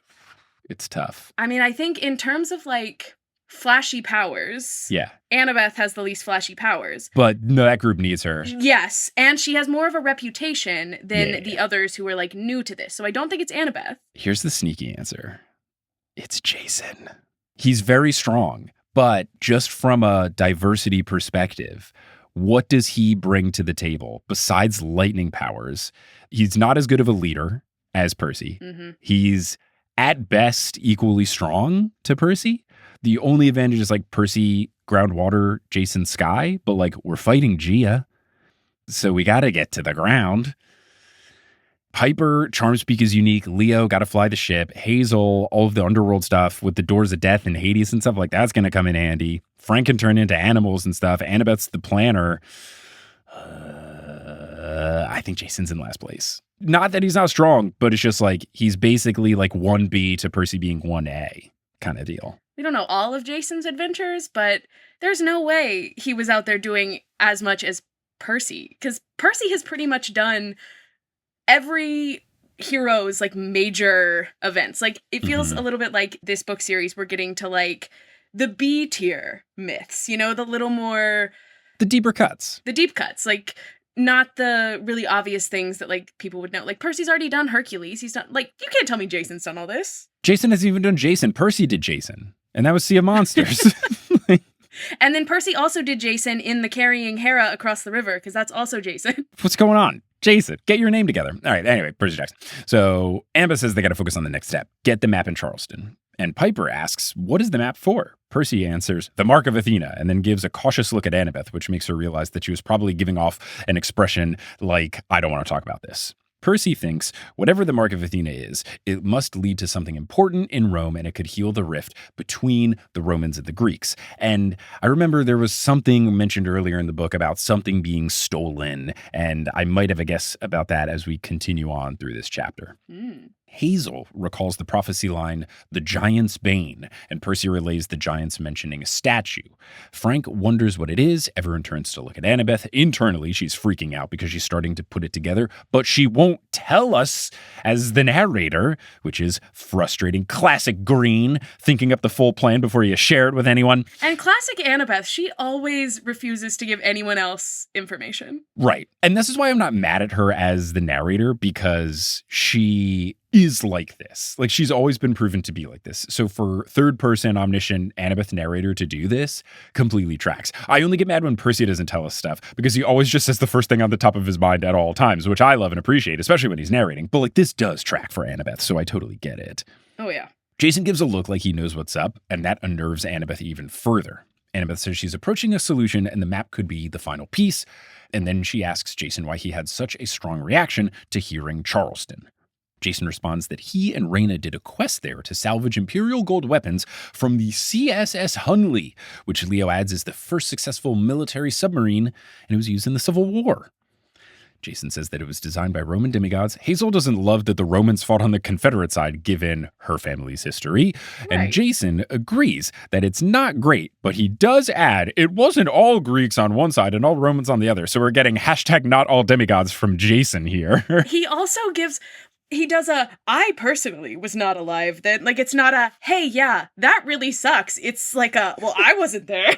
It's tough. I mean, I think in terms of, like, flashy powers, Annabeth has the least flashy powers. But no, that group needs her. Yes, and she has more of a reputation than the others who are, like, new to this. So I don't think it's Annabeth. Here's the sneaky answer. It's Jason. He's very strong, but just from a diversity perspective, what does he bring to the table besides lightning powers? He's not as good of a leader as Percy. Mm-hmm. He's at best equally strong to Percy. The only advantage is like Percy groundwater, Jason sky, but like we're fighting Gia. So we got to get to the ground. Piper, charm speak is unique. Leo, got to fly the ship. Hazel, all of the underworld stuff with the doors of death and Hades and stuff like that's going to come in handy. Frank can turn into animals and stuff. Annabeth's the planner. I think Jason's in last place. Not that he's not strong, but it's just like he's basically like 1B to Percy being 1A kind of deal. We don't know all of Jason's adventures, but there's no way he was out there doing as much as Percy, because Percy has pretty much done every hero's like major events. Like it feels a little bit like this book series we're getting to like the B tier myths, you know, the little more the deeper cuts. The deep cuts, like not the really obvious things that like people would know. Like Percy's already done Hercules. He's done like you can't tell me Jason's done all this. Jason hasn't even done Jason. Percy did Jason. And that was Sea of Monsters. And then Percy also did Jason in the carrying Hera across the river, because that's also Jason. What's going on? Jason, get your name together. All right, anyway, Percy Jackson. So Annabeth says they got to focus on the next step. Get the map in Charleston. And Piper asks, what is the map for? Percy answers, the Mark of Athena, and then gives a cautious look at Annabeth, which makes her realize that she was probably giving off an expression like, I don't want to talk about this. Percy thinks whatever the Mark of Athena is, it must lead to something important in Rome, and it could heal the rift between the Romans and the Greeks. And I remember there was something mentioned earlier in the book about something being stolen, and I might have a guess about that as we continue on through this chapter. Hazel recalls the prophecy line, the giant's bane, and Percy relays the giants mentioning a statue. Frank wonders what it is. Everyone turns to look at Annabeth. Internally, she's freaking out because she's starting to put it together, but she won't tell us as the narrator, which is frustrating. Classic Green, thinking up the full plan before you share it with anyone. And classic Annabeth, she always refuses to give anyone else information. Right. And this is why I'm not mad at her as the narrator, because she is like this. Like, she's always been proven to be like this. So for third-person omniscient Annabeth narrator to do this completely tracks. I only get mad when Percy doesn't tell us stuff, because he always just says the first thing on the top of his mind at all times, which I love and appreciate, especially when he's narrating. But like, this does track for Annabeth, so I totally get it. Oh, yeah. Jason gives a look like he knows what's up, and that unnerves Annabeth even further. Annabeth says she's approaching a solution, and the map could be the final piece. And then she asks Jason why he had such a strong reaction to hearing Charleston. Jason responds that he and Reyna did a quest there to salvage Imperial gold weapons from the CSS Hunley, which Leo adds is the first successful military submarine, and it was used in the Civil War. Jason says that it was designed by Roman demigods. Hazel doesn't love that the Romans fought on the Confederate side, given her family's history. Right. And Jason agrees that it's not great, but he does add, it wasn't all Greeks on one side and all Romans on the other. So we're getting hashtag not all demigods from Jason here. He also gives... He does I personally was not alive then. Like, it's not a, hey, yeah, that really sucks. It's like a, well, I wasn't there.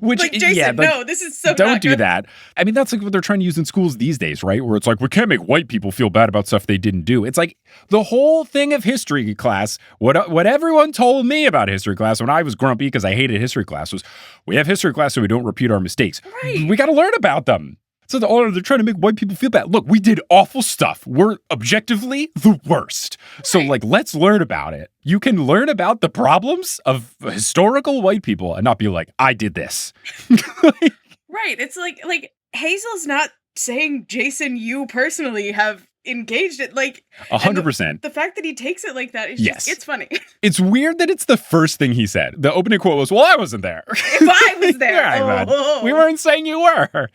Which, like, Jason, yeah, no, this is so don't not do good. that. I mean, that's like what they're trying to use in schools these days, right? Where it's like, we can't make white people feel bad about stuff they didn't do. It's like the whole thing of history class, what everyone told me about history class when I was grumpy because I hated history class was, we have history class so we don't repeat our mistakes. Right. We got to learn about them. So they're trying to make white people feel bad. Look, we did awful stuff. We're objectively the worst. So, like, let's learn about it. You can learn about the problems of historical white people and not be like, I did this. Right. It's like Hazel's not saying, Jason, you personally have engaged it. Like, 100%. The fact that he takes it like that is yes. just, it's funny. It's weird that it's the first thing he said. The opening quote was, well, I wasn't there. If I was there. Right, we weren't saying you were.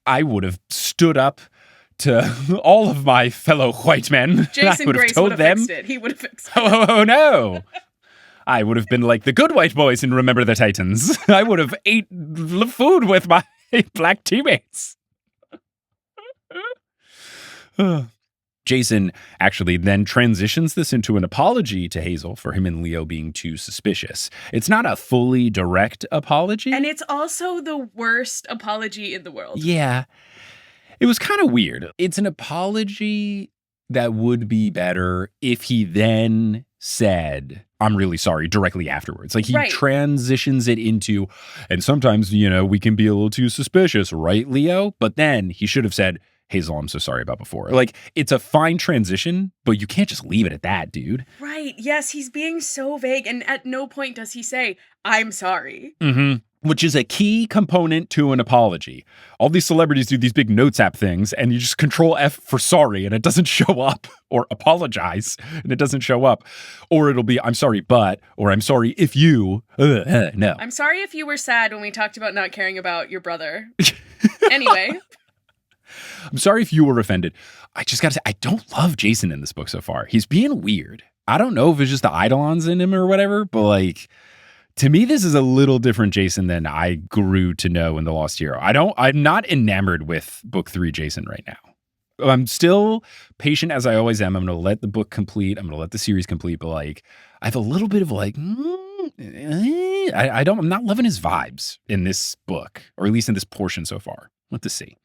I would have stood up to all of my fellow white men. Jason Grace would have fixed it. He would have fixed it. Oh, no. I would have been like the good white boys in Remember the Titans. I would have ate food with my black teammates. Jason actually then transitions this into an apology to Hazel for him and Leo being too suspicious. It's not a fully direct apology. And it's also the worst apology in the world. Yeah. It was kind of weird. It's an apology that would be better if he then said, I'm really sorry, directly afterwards. Like, he transitions it into, and sometimes, we can be a little too suspicious, right, Leo? But then he should have said, Hazel, I'm so sorry about before. Like, it's a fine transition, but you can't just leave it at that, dude. Right. Yes, he's being so vague, and at no point does he say, I'm sorry. Which is a key component to an apology. All these celebrities do these big notes app things, and you just control F for sorry, and it doesn't show up, or apologize, and it doesn't show up. Or it'll be, I'm sorry, but, or I'm sorry if you, no. I'm sorry if you were sad when we talked about not caring about your brother. Anyway. I'm sorry if you were offended. I just gotta say, I don't love Jason in this book so far. He's being weird. I don't know if it's just the Eidolons in him or whatever, but like, to me, this is a little different Jason than I grew to know in The Lost Hero. I'm not enamored with book 3 Jason right now. I'm still patient as I always am. I'm going to let the book complete. I'm going to let the series complete, but like, I have a little bit of like, I'm not loving his vibes in this book, or at least in this portion so far. Let's see.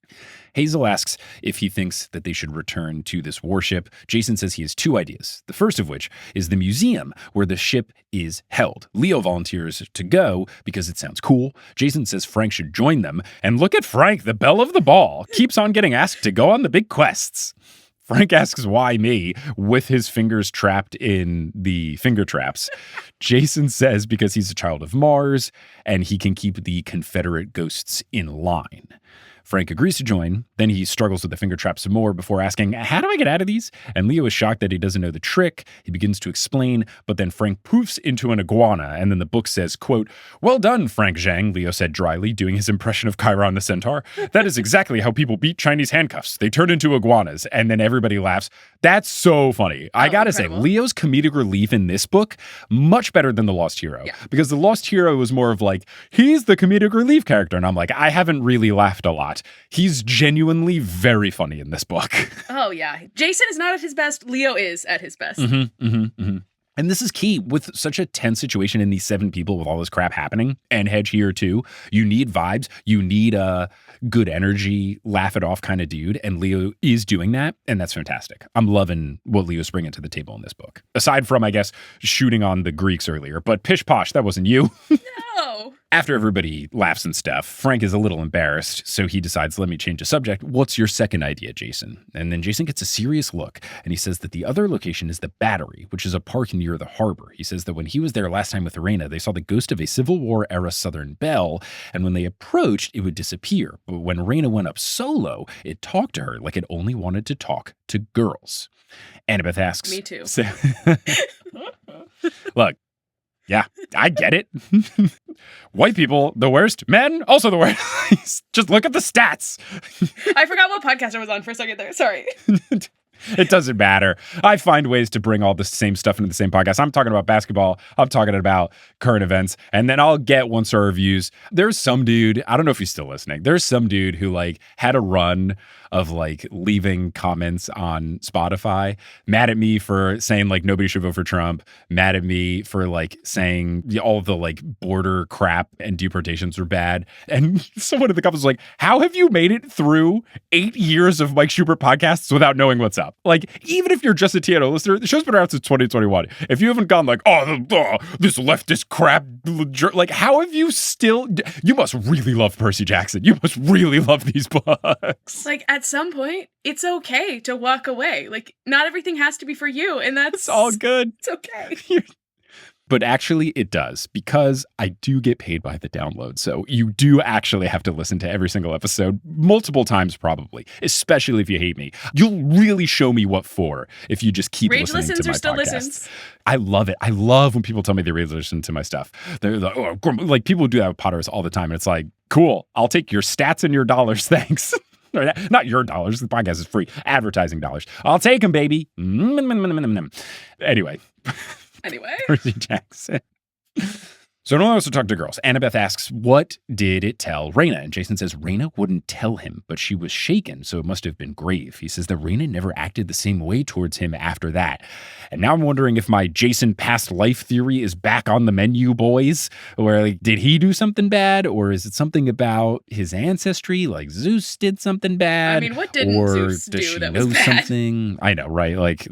Hazel asks if he thinks that they should return to this warship. Jason says he has 2 ideas. The first of which is the museum where the ship is held. Leo volunteers to go because it sounds cool. Jason says Frank should join them. And look at Frank, the belle of the ball, keeps on getting asked to go on the big quests. Frank asks why me, with his fingers trapped in the finger traps. Jason says because he's a child of Mars and he can keep the Confederate ghosts in line. Frank agrees to join. Then he struggles with the finger trap some more before asking, how do I get out of these? And Leo is shocked that he doesn't know the trick. He begins to explain, but then Frank poofs into an iguana. And then the book says, quote, well done, Frank Zhang, Leo said dryly, doing his impression of Chiron the centaur. That is exactly how people beat Chinese handcuffs. They turn into iguanas. And then everybody laughs. That's so funny. I gotta incredible. say, Leo's comedic relief in this book, much better than The Lost Hero. Yeah. Because The Lost Hero was more of like, he's the comedic relief character. And I'm like, I haven't really laughed a lot. He's genuinely very funny in this book. Oh, yeah. Jason is not at his best. Leo is at his best. And this is key with such a tense situation in these 7 people with all this crap happening, and Hedge here too. You need vibes. You need a good energy, laugh it off kind of dude. And Leo is doing that. And that's fantastic. I'm loving what Leo's bringing to the table in this book. Aside from, I guess, shooting on the Greeks earlier. But pish posh, that wasn't you. No. After everybody laughs and stuff, Frank is a little embarrassed, so he decides, let me change the subject. What's your second idea, Jason? And then Jason gets a serious look, and he says that the other location is the Battery, which is a park near the harbor. He says that when he was there last time with Arena, they saw the ghost of a Civil War-era Southern belle, and when they approached, it would disappear. But when Arena went up solo, it talked to her like it only wanted to talk to girls. Annabeth asks... Me too. Look, yeah, I get it. White people, the worst. Men, also the worst. Just look at the stats. I forgot what podcast I was on for a second there. Sorry. It doesn't matter. I find ways to bring all the same stuff into the same podcast. I'm talking about basketball. I'm talking about current events. And then I'll get 1-star reviews. There's some dude, I don't know if he's still listening. There's some dude who like had a run of like leaving comments on Spotify, mad at me for saying like nobody should vote for Trump, mad at me for like saying all the like border crap and deportations were bad. And someone in the comments was like, how have you made it through 8 years of Mike Schubert podcasts without knowing what's up? Like, even if you're just a TNO listener, the show's been around since 2021. If you haven't gone like, this leftist crap, like, how have you still, you must really love Percy Jackson. You must really love these books. Like, at some point, it's okay to walk away. Like, not everything has to be for you, and that's... It's all good. It's okay. But actually, it does, because I do get paid by the download. So you do actually have to listen to every single episode multiple times, probably, especially if you hate me. You'll really show me what for if you just keep Rage listening listens to my or still podcasts. listens. I love it. I love when people tell me they rage listen to my stuff. They're like, like people do that with Potters all the time. And it's like, cool, I'll take your stats and your dollars, thanks. Not your dollars. The podcast is free. Advertising dollars. I'll take them, baby. Anyway. Percy Jackson. So no one wants to talk to girls. Annabeth asks, what did it tell Raina? And Jason says Raina wouldn't tell him, but she was shaken, so it must have been grave. He says that Raina never acted the same way towards him after that. And now I'm wondering if my Jason past life theory is back on the menu, boys. Where, like, did he do something bad? Or is it something about his ancestry? Like Zeus did something bad? I mean, what didn't Zeus do that was bad? Something? I know, right? Like,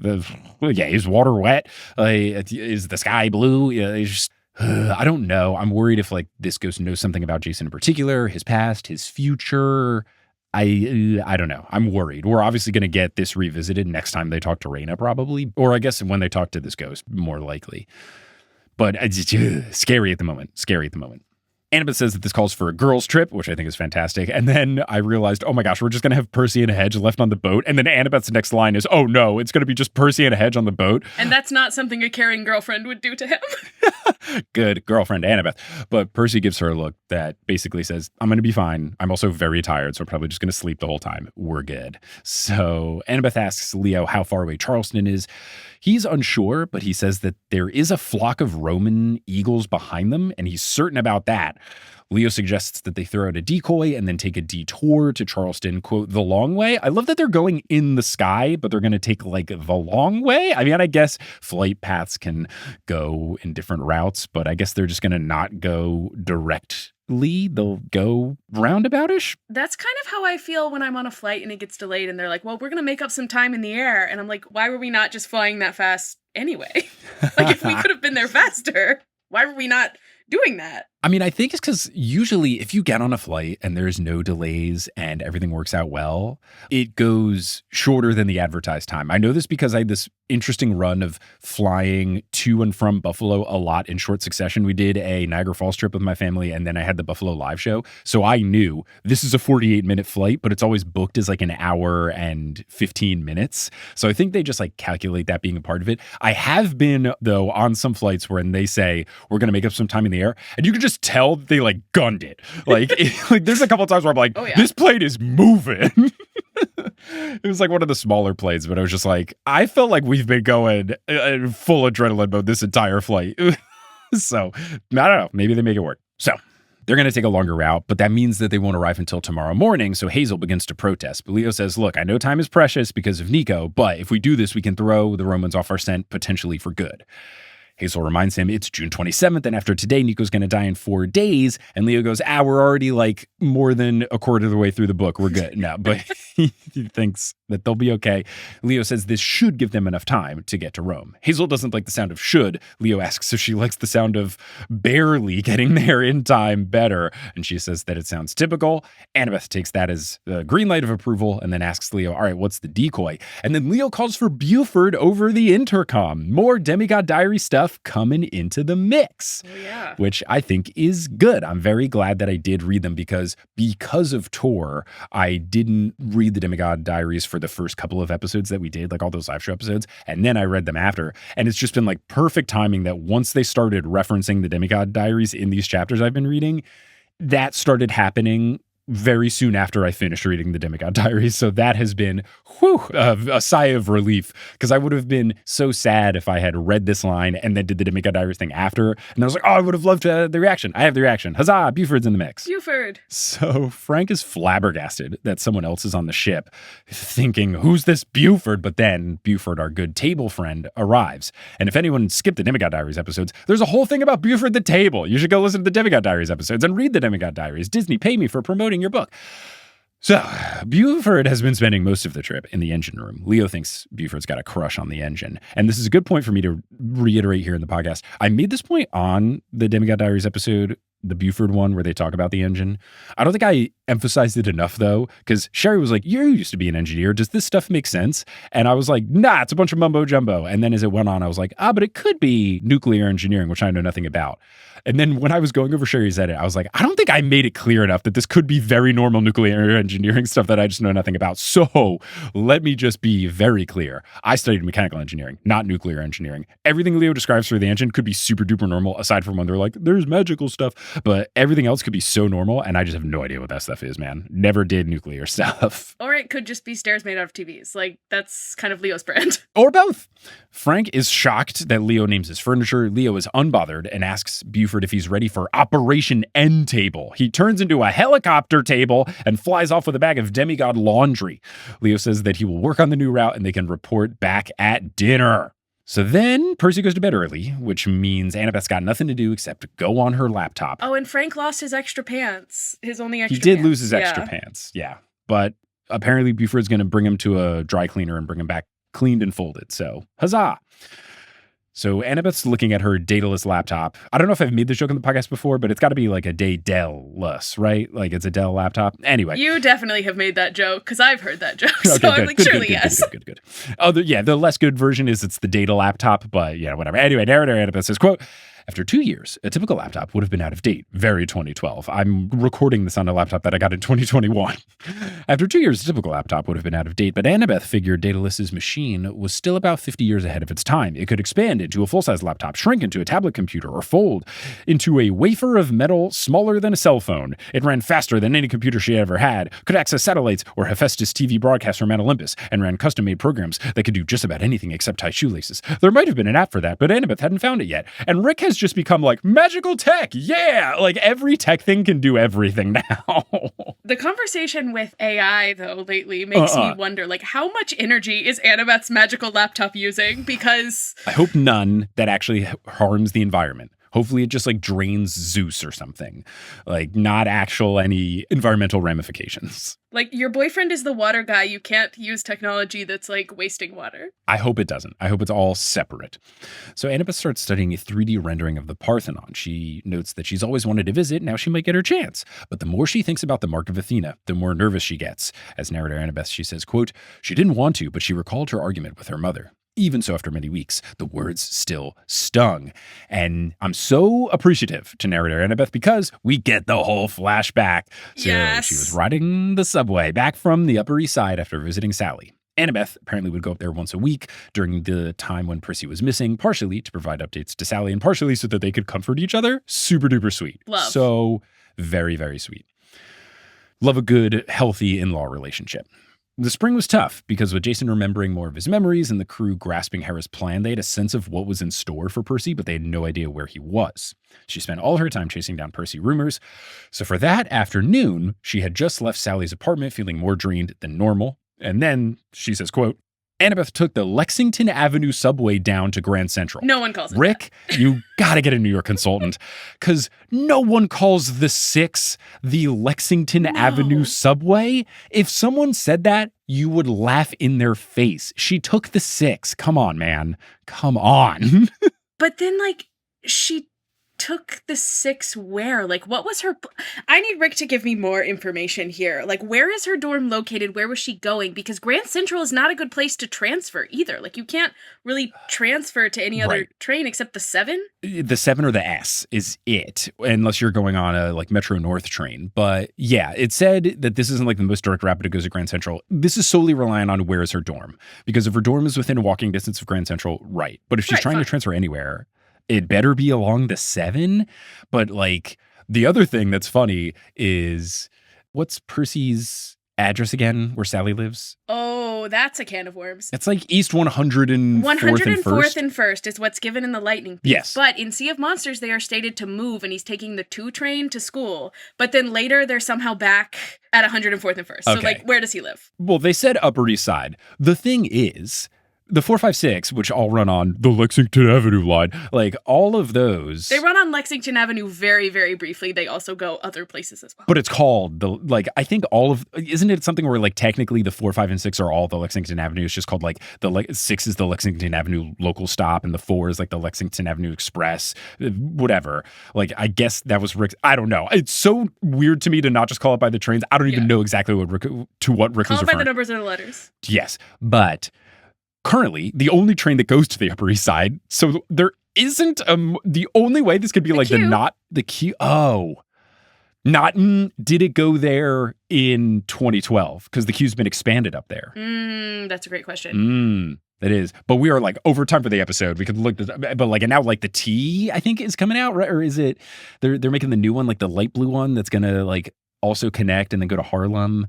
is water wet? Is the sky blue? It's just... I don't know. I'm worried if like this ghost knows something about Jason in particular, his past, his future. I don't know. I'm worried. We're obviously going to get this revisited next time they talk to Raina, probably. Or I guess when they talk to this ghost, more likely. But it's scary at the moment. Scary at the moment. Annabeth says that this calls for a girls' trip, which I think is fantastic. And then I realized, oh my gosh, we're just going to have Percy and Hedge left on the boat. And then Annabeth's next line is, oh no, it's going to be just Percy and Hedge on the boat. And that's not something a caring girlfriend would do to him. Good girlfriend, Annabeth. But Percy gives her a look that basically says, I'm going to be fine. I'm also very tired, so I'm probably just going to sleep the whole time. We're good. So Annabeth asks Leo how far away Charleston is. He's unsure, but he says that there is a flock of Roman eagles behind them, and he's certain about that. Leo suggests that they throw out a decoy and then take a detour to Charleston, quote, the long way. I love that they're going in the sky, but they're going to take like the long way. I mean, I guess flight paths can go in different routes, but I guess they're just going to not go directly. They'll go roundaboutish. That's kind of how I feel when I'm on a flight and it gets delayed and they're like, well, we're going to make up some time in the air. And I'm like, why were we not just flying that fast anyway? Like, if we could have been there faster, why were we not doing that? I mean, I think it's because usually if you get on a flight and there's no delays and everything works out well, it goes shorter than the advertised time. I know this because I had this interesting run of flying to and from Buffalo a lot in short succession. We did a Niagara Falls trip with my family, and then I had the Buffalo live show. So I knew this is a 48-minute flight, but it's always booked as like an hour and 15 minutes. So I think they just like calculate that being a part of it. I have been, though, on some flights when they say we're going to make up some time in the air, and you can just tell they like gunned it. Like, like there's a couple of times where I'm like, oh, yeah, this plane is moving. It was like one of the smaller planes, but I was just like, I felt like we've been going full adrenaline mode this entire flight. So I don't know. Maybe they make it work. So they're going to take a longer route, but that means that they won't arrive until tomorrow morning. So Hazel begins to protest. But Leo says, look, I know time is precious because of Nico, but if we do this, we can throw the Romans off our scent potentially for good. Hazel reminds him it's June 27th, and after today, Nico's going to die in 4 days. And Leo goes, we're already like more than a quarter of the way through the book. We're good. No, but he thinks that they'll be okay. Leo says this should give them enough time to get to Rome. Hazel doesn't like the sound of should. Leo asks if she likes the sound of barely getting there in time better. And she says that it sounds typical. Annabeth takes that as the green light of approval and then asks Leo, all right, what's the decoy? And then Leo calls for Buford over the intercom. More Demigod Diary stuff coming into the mix, which I think is good. I'm very glad that I did read them because of Tor, I didn't read the Demigod Diaries for the first couple of episodes that we did, like all those live show episodes, and then I read them after. And it's just been like perfect timing that once they started referencing the Demigod Diaries in these chapters I've been reading, that started happening very soon after I finished reading the Demigod Diaries. So that has been a sigh of relief, because I would have been so sad if I had read this line and then did the Demigod Diaries thing after. And I was like, I would have loved the reaction. I have the reaction. Huzzah, Buford's in the mix. Buford. So Frank is flabbergasted that someone else is on the ship, thinking, who's this Buford? But then Buford, our good table friend, arrives. And if anyone skipped the Demigod Diaries episodes, there's a whole thing about Buford the table. You should go listen to the Demigod Diaries episodes and read the Demigod Diaries. Disney, pay me for promoting your book. So Buford has been spending most of the trip in the engine room. Leo thinks Buford's got a crush on the engine. And this is a good point for me to reiterate here in the podcast. I made this point on the Demigod Diaries episode, the Buford one, where they talk about the engine. I don't think I emphasized it enough, though, because Sherry was like, you used to be an engineer. Does this stuff make sense? And I was like, nah, it's a bunch of mumbo jumbo. And then as it went on, I was like, but it could be nuclear engineering, which I know nothing about. And then when I was going over Sherry's edit, I was like, I don't think I made it clear enough that this could be very normal nuclear engineering stuff that I just know nothing about. So let me just be very clear. I studied mechanical engineering, not nuclear engineering. Everything Leo describes for the engine could be super duper normal, aside from when they're like, there's magical stuff. But everything else could be so normal, and I just have no idea what that stuff is, man. Never did nuclear stuff. Or it could just be stairs made out of TVs. Like, that's kind of Leo's brand. Or both. Frank is shocked that Leo names his furniture. Leo is unbothered and asks Buford if he's ready for Operation End Table. He turns into a helicopter table and flies off with a bag of demigod laundry. Leo says that he will work on the new route and they can report back at dinner. So then Percy goes to bed early, which means Annabeth's got nothing to do except go on her laptop. Oh, and Frank lost his extra pants. His only extra pants. He did pants. Lose his extra pants, yeah. But apparently Buford's going to bring him to a dry cleaner and bring him back cleaned and folded. So, huzzah. So Annabeth's looking at her dataless laptop. I don't know if I've made this joke on the podcast before, but it's got to be like a Dell-less, right? Like it's a Dell laptop. Anyway. You definitely have made that joke because I've heard that joke. So I'm like, surely yes. Good. Oh, the less good version is it's the data laptop, but yeah, whatever. Anyway, narrator Annabeth says, quote, after 2 years, a typical laptop would have been out of date. Very 2012. I'm recording this on a laptop that I got in 2021. After 2 years, a typical laptop would have been out of date, but Annabeth figured Daedalus' machine was still about 50 years ahead of its time. It could expand into a full-size laptop, shrink into a tablet computer, or fold into a wafer of metal smaller than a cell phone. It ran faster than any computer she ever had, could access satellites or Hephaestus TV broadcasts from Mount Olympus, and ran custom-made programs that could do just about anything except tie shoelaces. There might have been an app for that, but Annabeth hadn't found it yet. And Rick has just become like, magical tech, yeah! Like every tech thing can do everything now. The conversation with AI, though, lately makes me wonder, like, how much energy is Annabeth's magical laptop using? Because I hope none that actually harms the environment. Hopefully it just like drains Zeus or something. Like not actual any environmental ramifications. Like your boyfriend is the water guy. You can't use technology that's like wasting water. I hope it doesn't. I hope it's all separate. So Annabeth starts studying a 3D rendering of the Parthenon. She notes that she's always wanted to visit. Now she might get her chance. But the more she thinks about the Mark of Athena, the more nervous she gets. As narrator Annabeth, she says, quote, she didn't want to, but she recalled her argument with her mother. Even so, after many weeks, the words still stung. And I'm so appreciative to narrator Annabeth because we get the whole flashback. So yes. She was riding the subway back from the Upper East Side after visiting Sally. Annabeth apparently would go up there once a week during the time when Percy was missing, partially to provide updates to Sally and partially so that they could comfort each other. Super duper sweet. Love. So very, very sweet. Love a good, healthy in-law relationship. The spring was tough because with Jason remembering more of his memories and the crew grasping Hera's plan, they had a sense of what was in store for Percy, but they had no idea where he was. She spent all her time chasing down Percy rumors. So for that afternoon, she had just left Sally's apartment feeling more drained than normal. And then she says, quote, Annabeth took the Lexington Avenue subway down to Grand Central. No one calls it Rick, you gotta get a New York consultant because no one calls the 6 the Lexington Avenue subway. If someone said that, you would laugh in their face. She took the 6. Come on, man. Come on. But then, like, she took the 6 where? Like, what was her... I need Rick to give me more information here. Like, where is her dorm located? Where was she going? Because Grand Central is not a good place to transfer either. Like, you can't really transfer to any other train except the 7. The 7 or the S is it, unless you're going on a, like, Metro North train. But, yeah, it said that this isn't, like, the most direct route, but it goes to Grand Central. This is solely relying on where is her dorm. Because if her dorm is within walking distance of Grand Central, right. But if she's trying to transfer anywhere... it better be along the 7. But like the other thing that's funny is what's Percy's address again where Sally lives? Oh, that's a can of worms. It's like East 104th and 104th and 1st is what's given in the Lightning piece. Yes. But in Sea of Monsters, they are stated to move and he's taking the 2 train to school. But then later they're somehow back at 104th and 1st. So like, where does he live? Well, they said Upper East Side. The thing is... the 456, which all run on the Lexington Avenue line, like all of those. They run on Lexington Avenue very, very briefly. They also go other places as well. But it's called the, like, I think all of, isn't it something where like technically the 4, 5, and 6 are all the Lexington Avenue? It's just called like 6 is the Lexington Avenue local stop and the 4 is like the Lexington Avenue Express, whatever. Like, I guess that was Rick's, I don't know. It's so weird to me to not just call it by the trains. I don't even know exactly what Rick was referring. Call it by the numbers or the letters. Yes, but... currently, the only train that goes to the Upper East Side, so there isn't the only way this could be like the queue. Oh, not did it go there in 2012? Because the queue's been expanded up there. That's a great question. That is. But we are like over time for the episode. We could look this up, but like, and now like the T, I think is coming out, right? Or is it, they're making the new one, like the light blue one that's going to like also connect and then go to Harlem.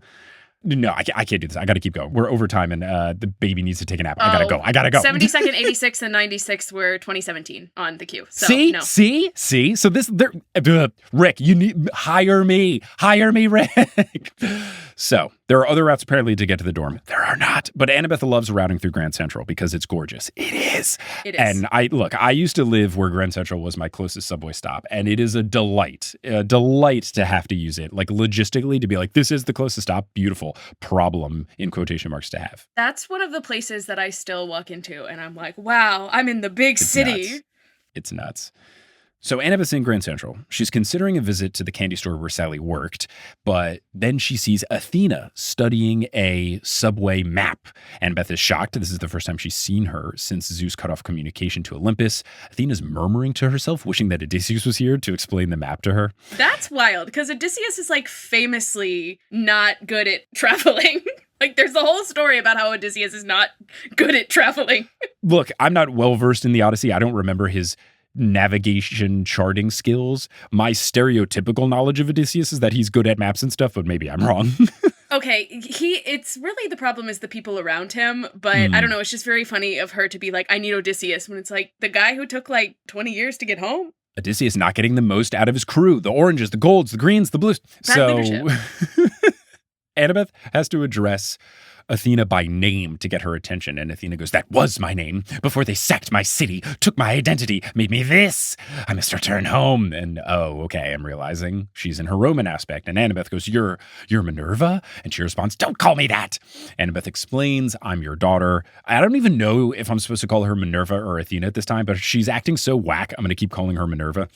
No, I can't do this. I got to keep going. We're over time and the baby needs to take a nap. I got to go. 72nd, 86, and 96 were 2017 on the queue. So, See? So this, Rick, you need, hire me, Rick. So there are other routes apparently to get to the dorm. There are not. But Annabeth loves routing through Grand Central because it's gorgeous. It is. And I used to live where Grand Central was my closest subway stop. And it is a delight to have to use it. Like logistically to be like, this is the closest stop. Beautiful. terrible problem in quotation marks to have. That's one of the places that I still walk into and I'm like, wow, I'm in the big It's city. nuts. It's nuts. So Annabeth's in Grand Central. She's considering a visit to the candy store where Sally worked, but then she sees Athena studying a subway map. Annabeth is shocked. This is the first time she's seen her since Zeus cut off communication to Olympus. Athena's murmuring to herself, wishing that Odysseus was here to explain the map to her. That's wild, because Odysseus is like famously not good at traveling. Like, there's a whole story about how Odysseus is not good at traveling. Look, I'm not well-versed in the Odyssey. I don't remember his navigation charting skills. My stereotypical knowledge of Odysseus is that he's good at maps and stuff, but maybe I'm wrong. Okay, it's really the problem is the people around him, but I don't know, it's just very funny of her to be like, I need Odysseus, when it's like the guy who took like 20 years to get home. Odysseus not getting the most out of his crew, the oranges, the golds, the greens, the blues. Bad leadership. Annabeth has to address Athena by name to get her attention. And Athena goes, that was my name before they sacked my city, took my identity, made me this. I must return home. And oh, okay, I'm realizing she's in her Roman aspect. And Annabeth goes, you're Minerva? And she responds, don't call me that. Annabeth explains, I'm your daughter. I don't even know if I'm supposed to call her Minerva or Athena at this time, but she's acting so whack, I'm going to keep calling her Minerva,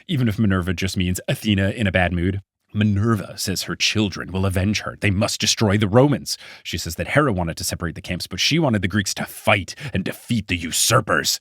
even if Minerva just means Athena in a bad mood. Minerva says her children will avenge her. They must destroy the Romans. She says that Hera wanted to separate the camps, but she wanted the Greeks to fight and defeat the usurpers.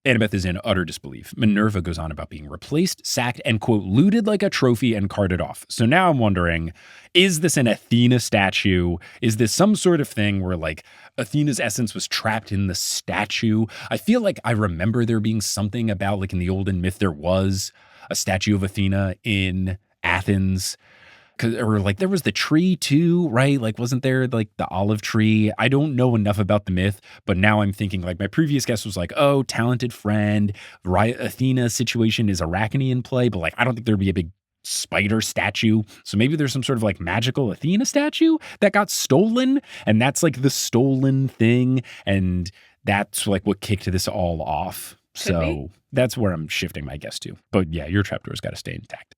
Annabeth is in utter disbelief. Minerva goes on about being replaced, sacked, and, quote, looted like a trophy and carted off. So now I'm wondering, is this an Athena statue? Is this some sort of thing where, like, Athena's essence was trapped in the statue? I feel like I remember there being something about, like, in the olden myth, there was a statue of Athena in Athens, or like there was the tree too, right? Like, wasn't there like the olive tree? I don't know enough about the myth, but now I'm thinking like my previous guess was like, oh, talented friend, right? Athena situation is Arachne in play, but like I don't think there'd be a big spider statue. So maybe there's some sort of like magical Athena statue that got stolen, and that's like the stolen thing, and that's like what kicked this all off. So that's where I'm shifting my guess to. But yeah, your trapdoor's got to stay intact.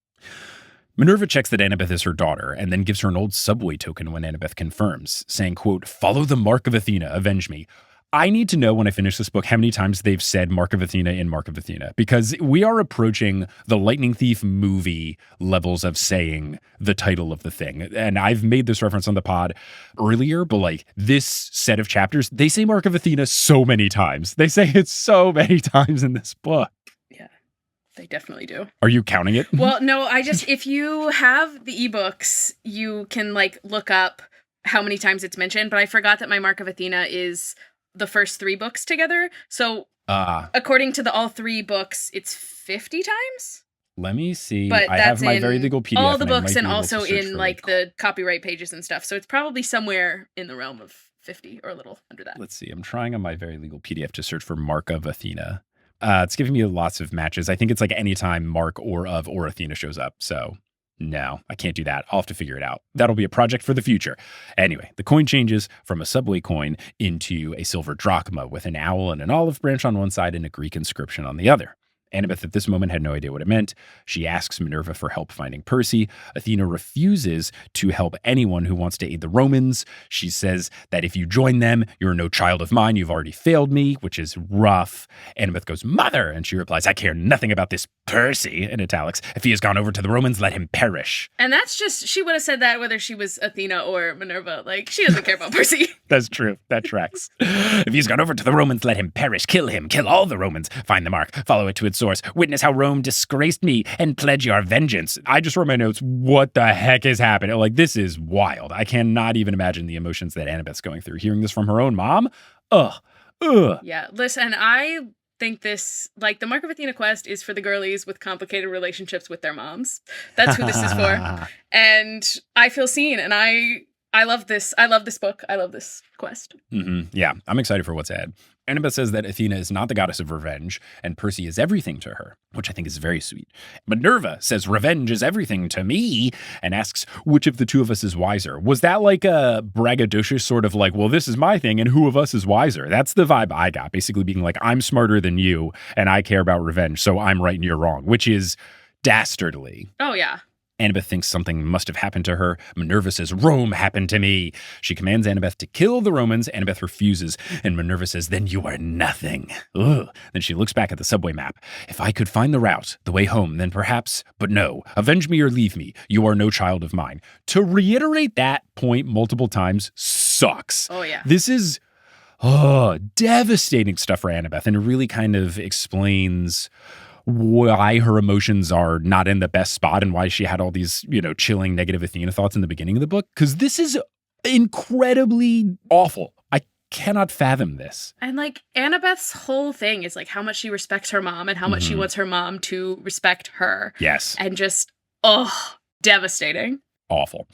Minerva checks that Annabeth is her daughter and then gives her an old subway token when Annabeth confirms, saying, quote, follow the Mark of Athena, avenge me. I need to know when I finish this book how many times they've said Mark of Athena in Mark of Athena, because we are approaching the Lightning Thief movie levels of saying the title of the thing. And I've made this reference on the pod earlier, but like this set of chapters, they say Mark of Athena so many times. They say it so many times in this book. They definitely do. Are you counting it? Well, no, if you have the ebooks, you can like look up how many times it's mentioned, but I forgot that my Mark of Athena is the first 3 books together. So according to the all 3 books, it's 50 times. Let me see. But I have my very legal PDF. All the books and also in like the copyright pages and stuff. So it's probably somewhere in the realm of 50 or a little under that. Let's see. I'm trying on my very legal PDF to search for Mark of Athena. It's giving me lots of matches. I think it's like anytime Mark or Athena shows up. So no, I can't do that. I'll have to figure it out. That'll be a project for the future. Anyway, the coin changes from a subway coin into a silver drachma with an owl and an olive branch on one side and a Greek inscription on the other. Annabeth at this moment had no idea what it meant. She asks Minerva for help finding Percy. Athena refuses to help anyone who wants to aid the Romans. She says that if you join them, you're no child of mine. You've already failed me, which is rough. Annabeth goes, mother, and she replies, I care nothing about this Percy, in italics. If he has gone over to the Romans, let him perish. And that's just, she would have said that whether she was Athena or Minerva. Like, she doesn't care about Percy. That's true. That tracks. If he's gone over to the Romans, let him perish. Kill him. Kill all the Romans. Find the mark. Follow it to its source. Witness how Rome disgraced me and pledge your vengeance. I just wrote my notes. What the heck is happening? Like, this is wild. I cannot even imagine the emotions that Annabeth's going through. Hearing this from her own mom? Ugh. Yeah, listen, I think this, like, the Mark of Athena quest is for the girlies with complicated relationships with their moms. That's who this is for. And I feel seen, and I love this. I love this book. I love this quest. Mm-hmm. Yeah, I'm excited for what's ahead. Annabeth says that Athena is not the goddess of revenge, and Percy is everything to her, which I think is very sweet. Minerva says revenge is everything to me, and asks which of the two of us is wiser. Was that like a braggadocious sort of like, well, this is my thing, and who of us is wiser? That's the vibe I got, basically being like, I'm smarter than you, and I care about revenge, so I'm right and you're wrong, which is dastardly. Oh, yeah. Annabeth thinks something must have happened to her. Minerva says, Rome happened to me. She commands Annabeth to kill the Romans. Annabeth refuses, and Minerva says, then you are nothing. Ugh. Then she looks back at the subway map. If I could find the route, the way home, then perhaps, but no. Avenge me or leave me. You are no child of mine. To reiterate that point multiple times sucks. Oh, yeah. This is devastating stuff for Annabeth, and it really kind of explains why her emotions are not in the best spot and why she had all these, chilling negative Athena thoughts in the beginning of the book. Because this is incredibly awful. I cannot fathom this. And like Annabeth's whole thing is like how much she respects her mom and how much she wants her mom to respect her. Yes. And just, devastating. Awful.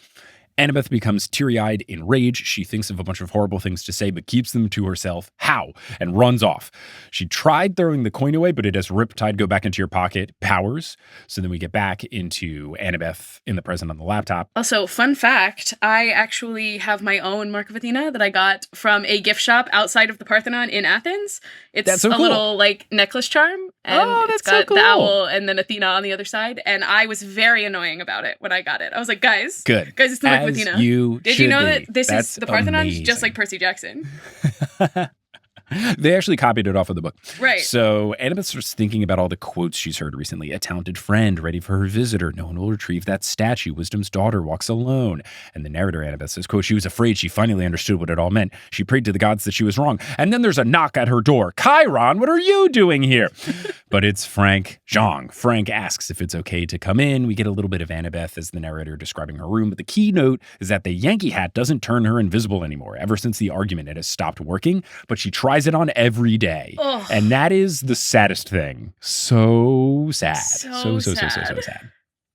Annabeth becomes teary-eyed in rage. She thinks of a bunch of horrible things to say, but keeps them to herself. How? And runs off. She tried throwing the coin away, but it has riptide go back into your pocket powers. So then we get back into Annabeth in the present on the laptop. Also, fun fact, I actually have my own Mark of Athena that I got from a gift shop outside of the Parthenon in Athens. It's That's so cool. Little like necklace charm. And that's it's got so cool. the owl and then Athena on the other side. And I was very annoying about it when I got it. I was like, guys, it's the Mark of Athena. Did you know that this is the Parthenon is just like Percy Jackson? They actually copied it off of the book. Right. So Annabeth starts thinking about all the quotes she's heard recently. A talented friend ready for her visitor. No one will retrieve that statue. Wisdom's daughter walks alone. And the narrator, Annabeth, says, quote, she was afraid she finally understood what it all meant. She prayed to the gods that she was wrong. And then there's a knock at her door. Chiron, what are you doing here? But it's Frank Zhang. Frank asks if it's okay to come in. We get a little bit of Annabeth as the narrator describing her room. But the key note is that the Yankee hat doesn't turn her invisible anymore. Ever since the argument, it has stopped working. But she tries it on every day. Ugh. And that is the saddest thing. So sad. So sad. sad.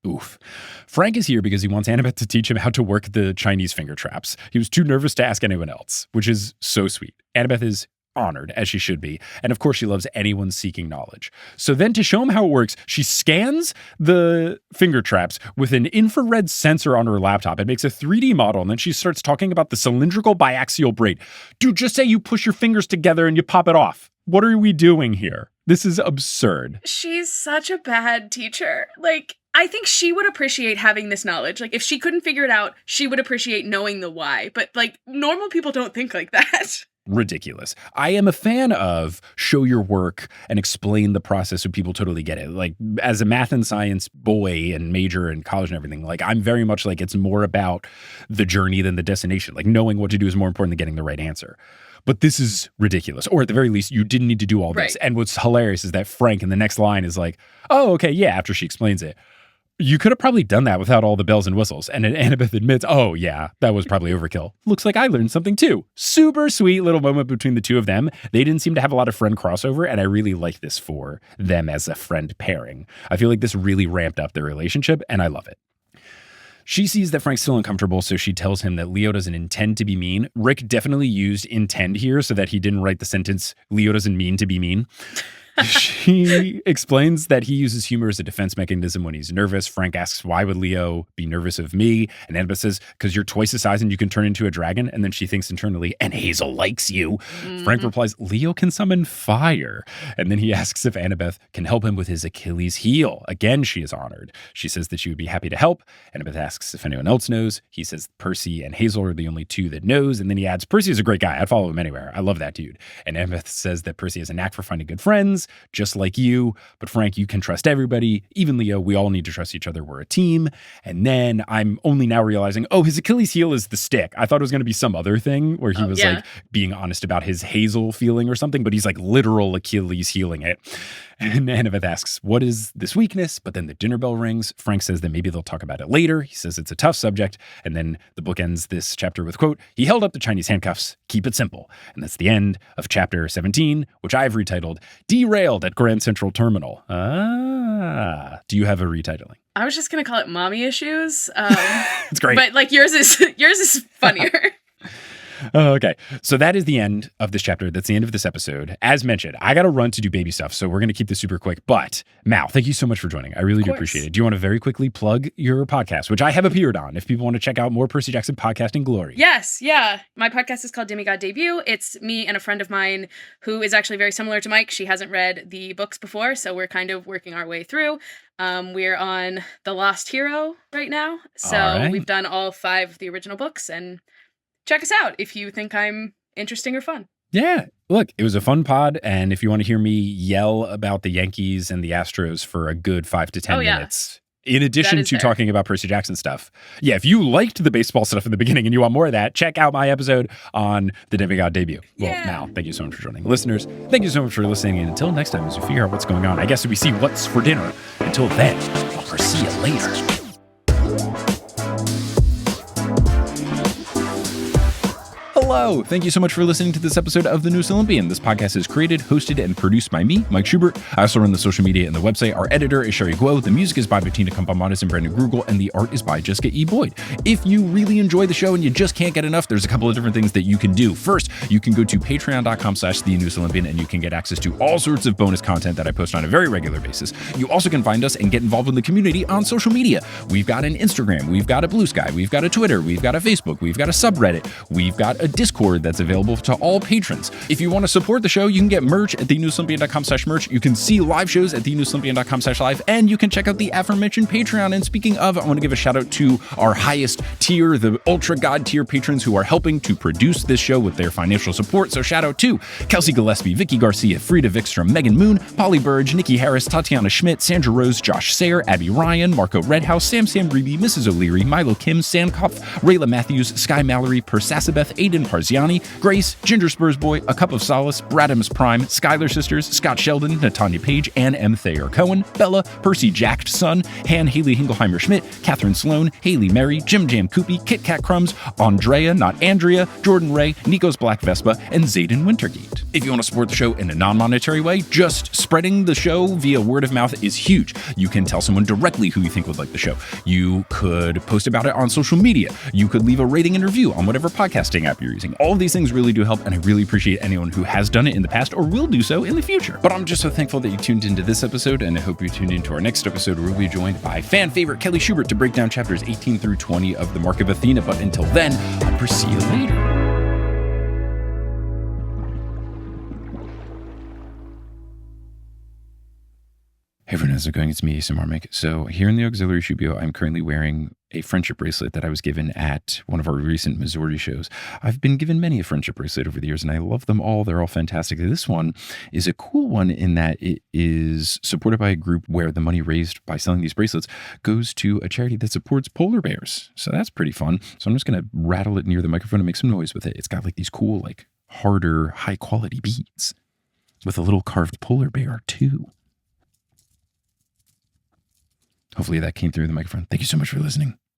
Oof. Frank is here because he wants Annabeth to teach him how to work the Chinese finger traps. He was too nervous to ask anyone else, which is so sweet. Annabeth is honored, as she should be. And of course, she loves anyone seeking knowledge. So then to show him how it works, she scans the finger traps with an infrared sensor on her laptop. It makes a 3D model, and then she starts talking about the cylindrical biaxial braid. Dude, just say you push your fingers together and you pop it off. What are we doing here? This is absurd. She's such a bad teacher. Like, I think she would appreciate having this knowledge. Like, if she couldn't figure it out, she would appreciate knowing the why. But, like, normal people don't think like that. Ridiculous. I am a fan of show your work and explain the process so people totally get it. Like, as a math and science boy and major in college and everything, like, I'm very much like it's more about the journey than the destination. Like, knowing what to do is more important than getting the right answer. But this is ridiculous. Or at the very least, you didn't need to do all this. Right. And what's hilarious is that Frank in the next line is like, oh, okay, yeah, after she explains it. You could have probably done that without all the bells and whistles. And then Annabeth admits, oh, yeah, that was probably overkill. Looks like I learned something too. Super sweet little moment between the two of them. They didn't seem to have a lot of friend crossover, and I really like this for them as a friend pairing. I feel like this really ramped up their relationship, and I love it. She sees that Frank's still uncomfortable, so she tells him that Leo doesn't intend to be mean. Rick definitely used intend here so that he didn't write the sentence, Leo doesn't mean to be mean. She explains that he uses humor as a defense mechanism when he's nervous. Frank asks, why would Leo be nervous of me? And Annabeth says, because you're twice the size and you can turn into a dragon. And then she thinks internally, and Hazel likes you. Mm-hmm. Frank replies, Leo can summon fire. And then he asks if Annabeth can help him with his Achilles heel. Again, she is honored. She says that she would be happy to help. Annabeth asks if anyone else knows. He says Percy and Hazel are the only two that knows. And then he adds, Percy is a great guy. I'd follow him anywhere. I love that dude. And Annabeth says that Percy has a knack for finding good friends, just like you. But Frank, you can trust everybody. Even Leo, we all need to trust each other. We're a team. And then I'm only now realizing, oh, his Achilles heel is the stick. I thought it was going to be some other thing where he was like being honest about his Hazel feeling or something, but he's like literal Achilles healing it. And Annabeth asks, what is this weakness? But then the dinner bell rings. Frank says that maybe they'll talk about it later. He says it's a tough subject. And then the book ends this chapter with, quote, he held up the Chinese handcuffs. Keep it simple. And that's the end of chapter 17, which I've retitled Derailed at Grand Central Terminal. Do you have a retitling? I was just going to call it Mommy Issues. It's great. But like yours is funnier. Okay. So that is the end of this chapter. That's the end of this episode. As mentioned, I got to run to do baby stuff. So we're going to keep this super quick. But Mal, thank you so much for joining. I really do appreciate it. Do you want to very quickly plug your podcast, which I have appeared on, if people want to check out more Percy Jackson podcasting glory? Yes. Yeah. My podcast is called Demigod Debut. It's me and a friend of mine who is actually very similar to Mike. She hasn't read the books before, so we're kind of working our way through. We're on The Lost Hero right now. So we've done all 5 of the original books, and check us out if you think I'm interesting or fun. Yeah. Look, it was a fun pod. And if you want to hear me yell about the Yankees and the Astros for a good 5 to 10 minutes, in addition to talking about Percy Jackson stuff. Yeah, if you liked the baseball stuff in the beginning and you want more of that, check out my episode on the Demigod Debut. Well, Mal, thank you so much for joining. Listeners, thank you so much for listening. And until next time, as we figure out what's going on, I guess we see what's for dinner. Until then, I'll see you later. Hello. Thank you so much for listening to this episode of The Newest Olympian. This podcast is created, hosted, and produced by me, Mike Schubert. I also run the social media and the website. Our editor is Sherry Guo. The music is by Bettina Campamanes and Brandon Grugel, and the art is by Jessica E. Boyd. If you really enjoy the show and you just can't get enough, there's a couple of different things that you can do. First, you can go to patreon.com/The Newest Olympian, and you can get access to all sorts of bonus content that I post on a very regular basis. You also can find us and get involved in the community on social media. We've got an Instagram, we've got a Blue Sky, we've got a Twitter, we've got a Facebook, we've got a subreddit, we've got a Discord that's available to all patrons. If you want to support the show, you can get merch at thenewsolympian.com/merch. You can see live shows at thenewsolympian.com/live, and you can check out the aforementioned Patreon. And speaking of, I want to give a shout out to our highest tier, the Ultra God tier patrons who are helping to produce this show with their financial support. So shout out to Kelsey Gillespie, Vicky Garcia, Frida Vikstrom, Megan Moon, Polly Burge, Nikki Harris, Tatiana Schmidt, Sandra Rose, Josh Sayre, Abby Ryan, Marco Redhouse, Sam Reeby, Mrs. O'Leary, Milo Kim, Sandkopf, Rayla Matthews, Sky Mallory, Persasabeth, Aiden Parziani, Grace, Ginger Spurs Boy, A Cup of Solace, Bradham's Prime, Skylar Sisters, Scott Sheldon, Natanya Page, Ann M. Thayer Cohen, Bella, Percy Jacked Son, Han Haley Hingleheimer Schmidt, Catherine Sloan, Haley Mary, Jim Jam Koopy, Kit Kat Crumbs, Andrea, not Andrea, Jordan Ray, Nico's Black Vespa, and Zayden Wintergate. If you want to support the show in a non-monetary way, just spreading the show via word of mouth is huge. You can tell someone directly who you think would like the show. You could post about it on social media. You could leave a rating and review on whatever podcasting app you're using. All of these things really do help, and I really appreciate anyone who has done it in the past or will do so in the future. But I'm just so thankful that you tuned into this episode, and I hope you tune into our next episode where we'll be joined by fan favorite Kelly Schubert to break down chapters 18 through 20 of the Mark of Athena. But until then, I'll see you later. Hey everyone, how's it going? It's me, Mike. So here in the auxiliary studio, I'm currently wearing a friendship bracelet that I was given at one of our recent Missouri shows. I've been given many a friendship bracelet over the years, and I love them all. They're all fantastic. This one is a cool one in that it is supported by a group where the money raised by selling these bracelets goes to a charity that supports polar bears. So that's pretty fun. So I'm just going to rattle it near the microphone and make some noise with it. It's got like these cool, like harder, high quality beads with a little carved polar bear too. Hopefully that came through the microphone. Thank you so much for listening.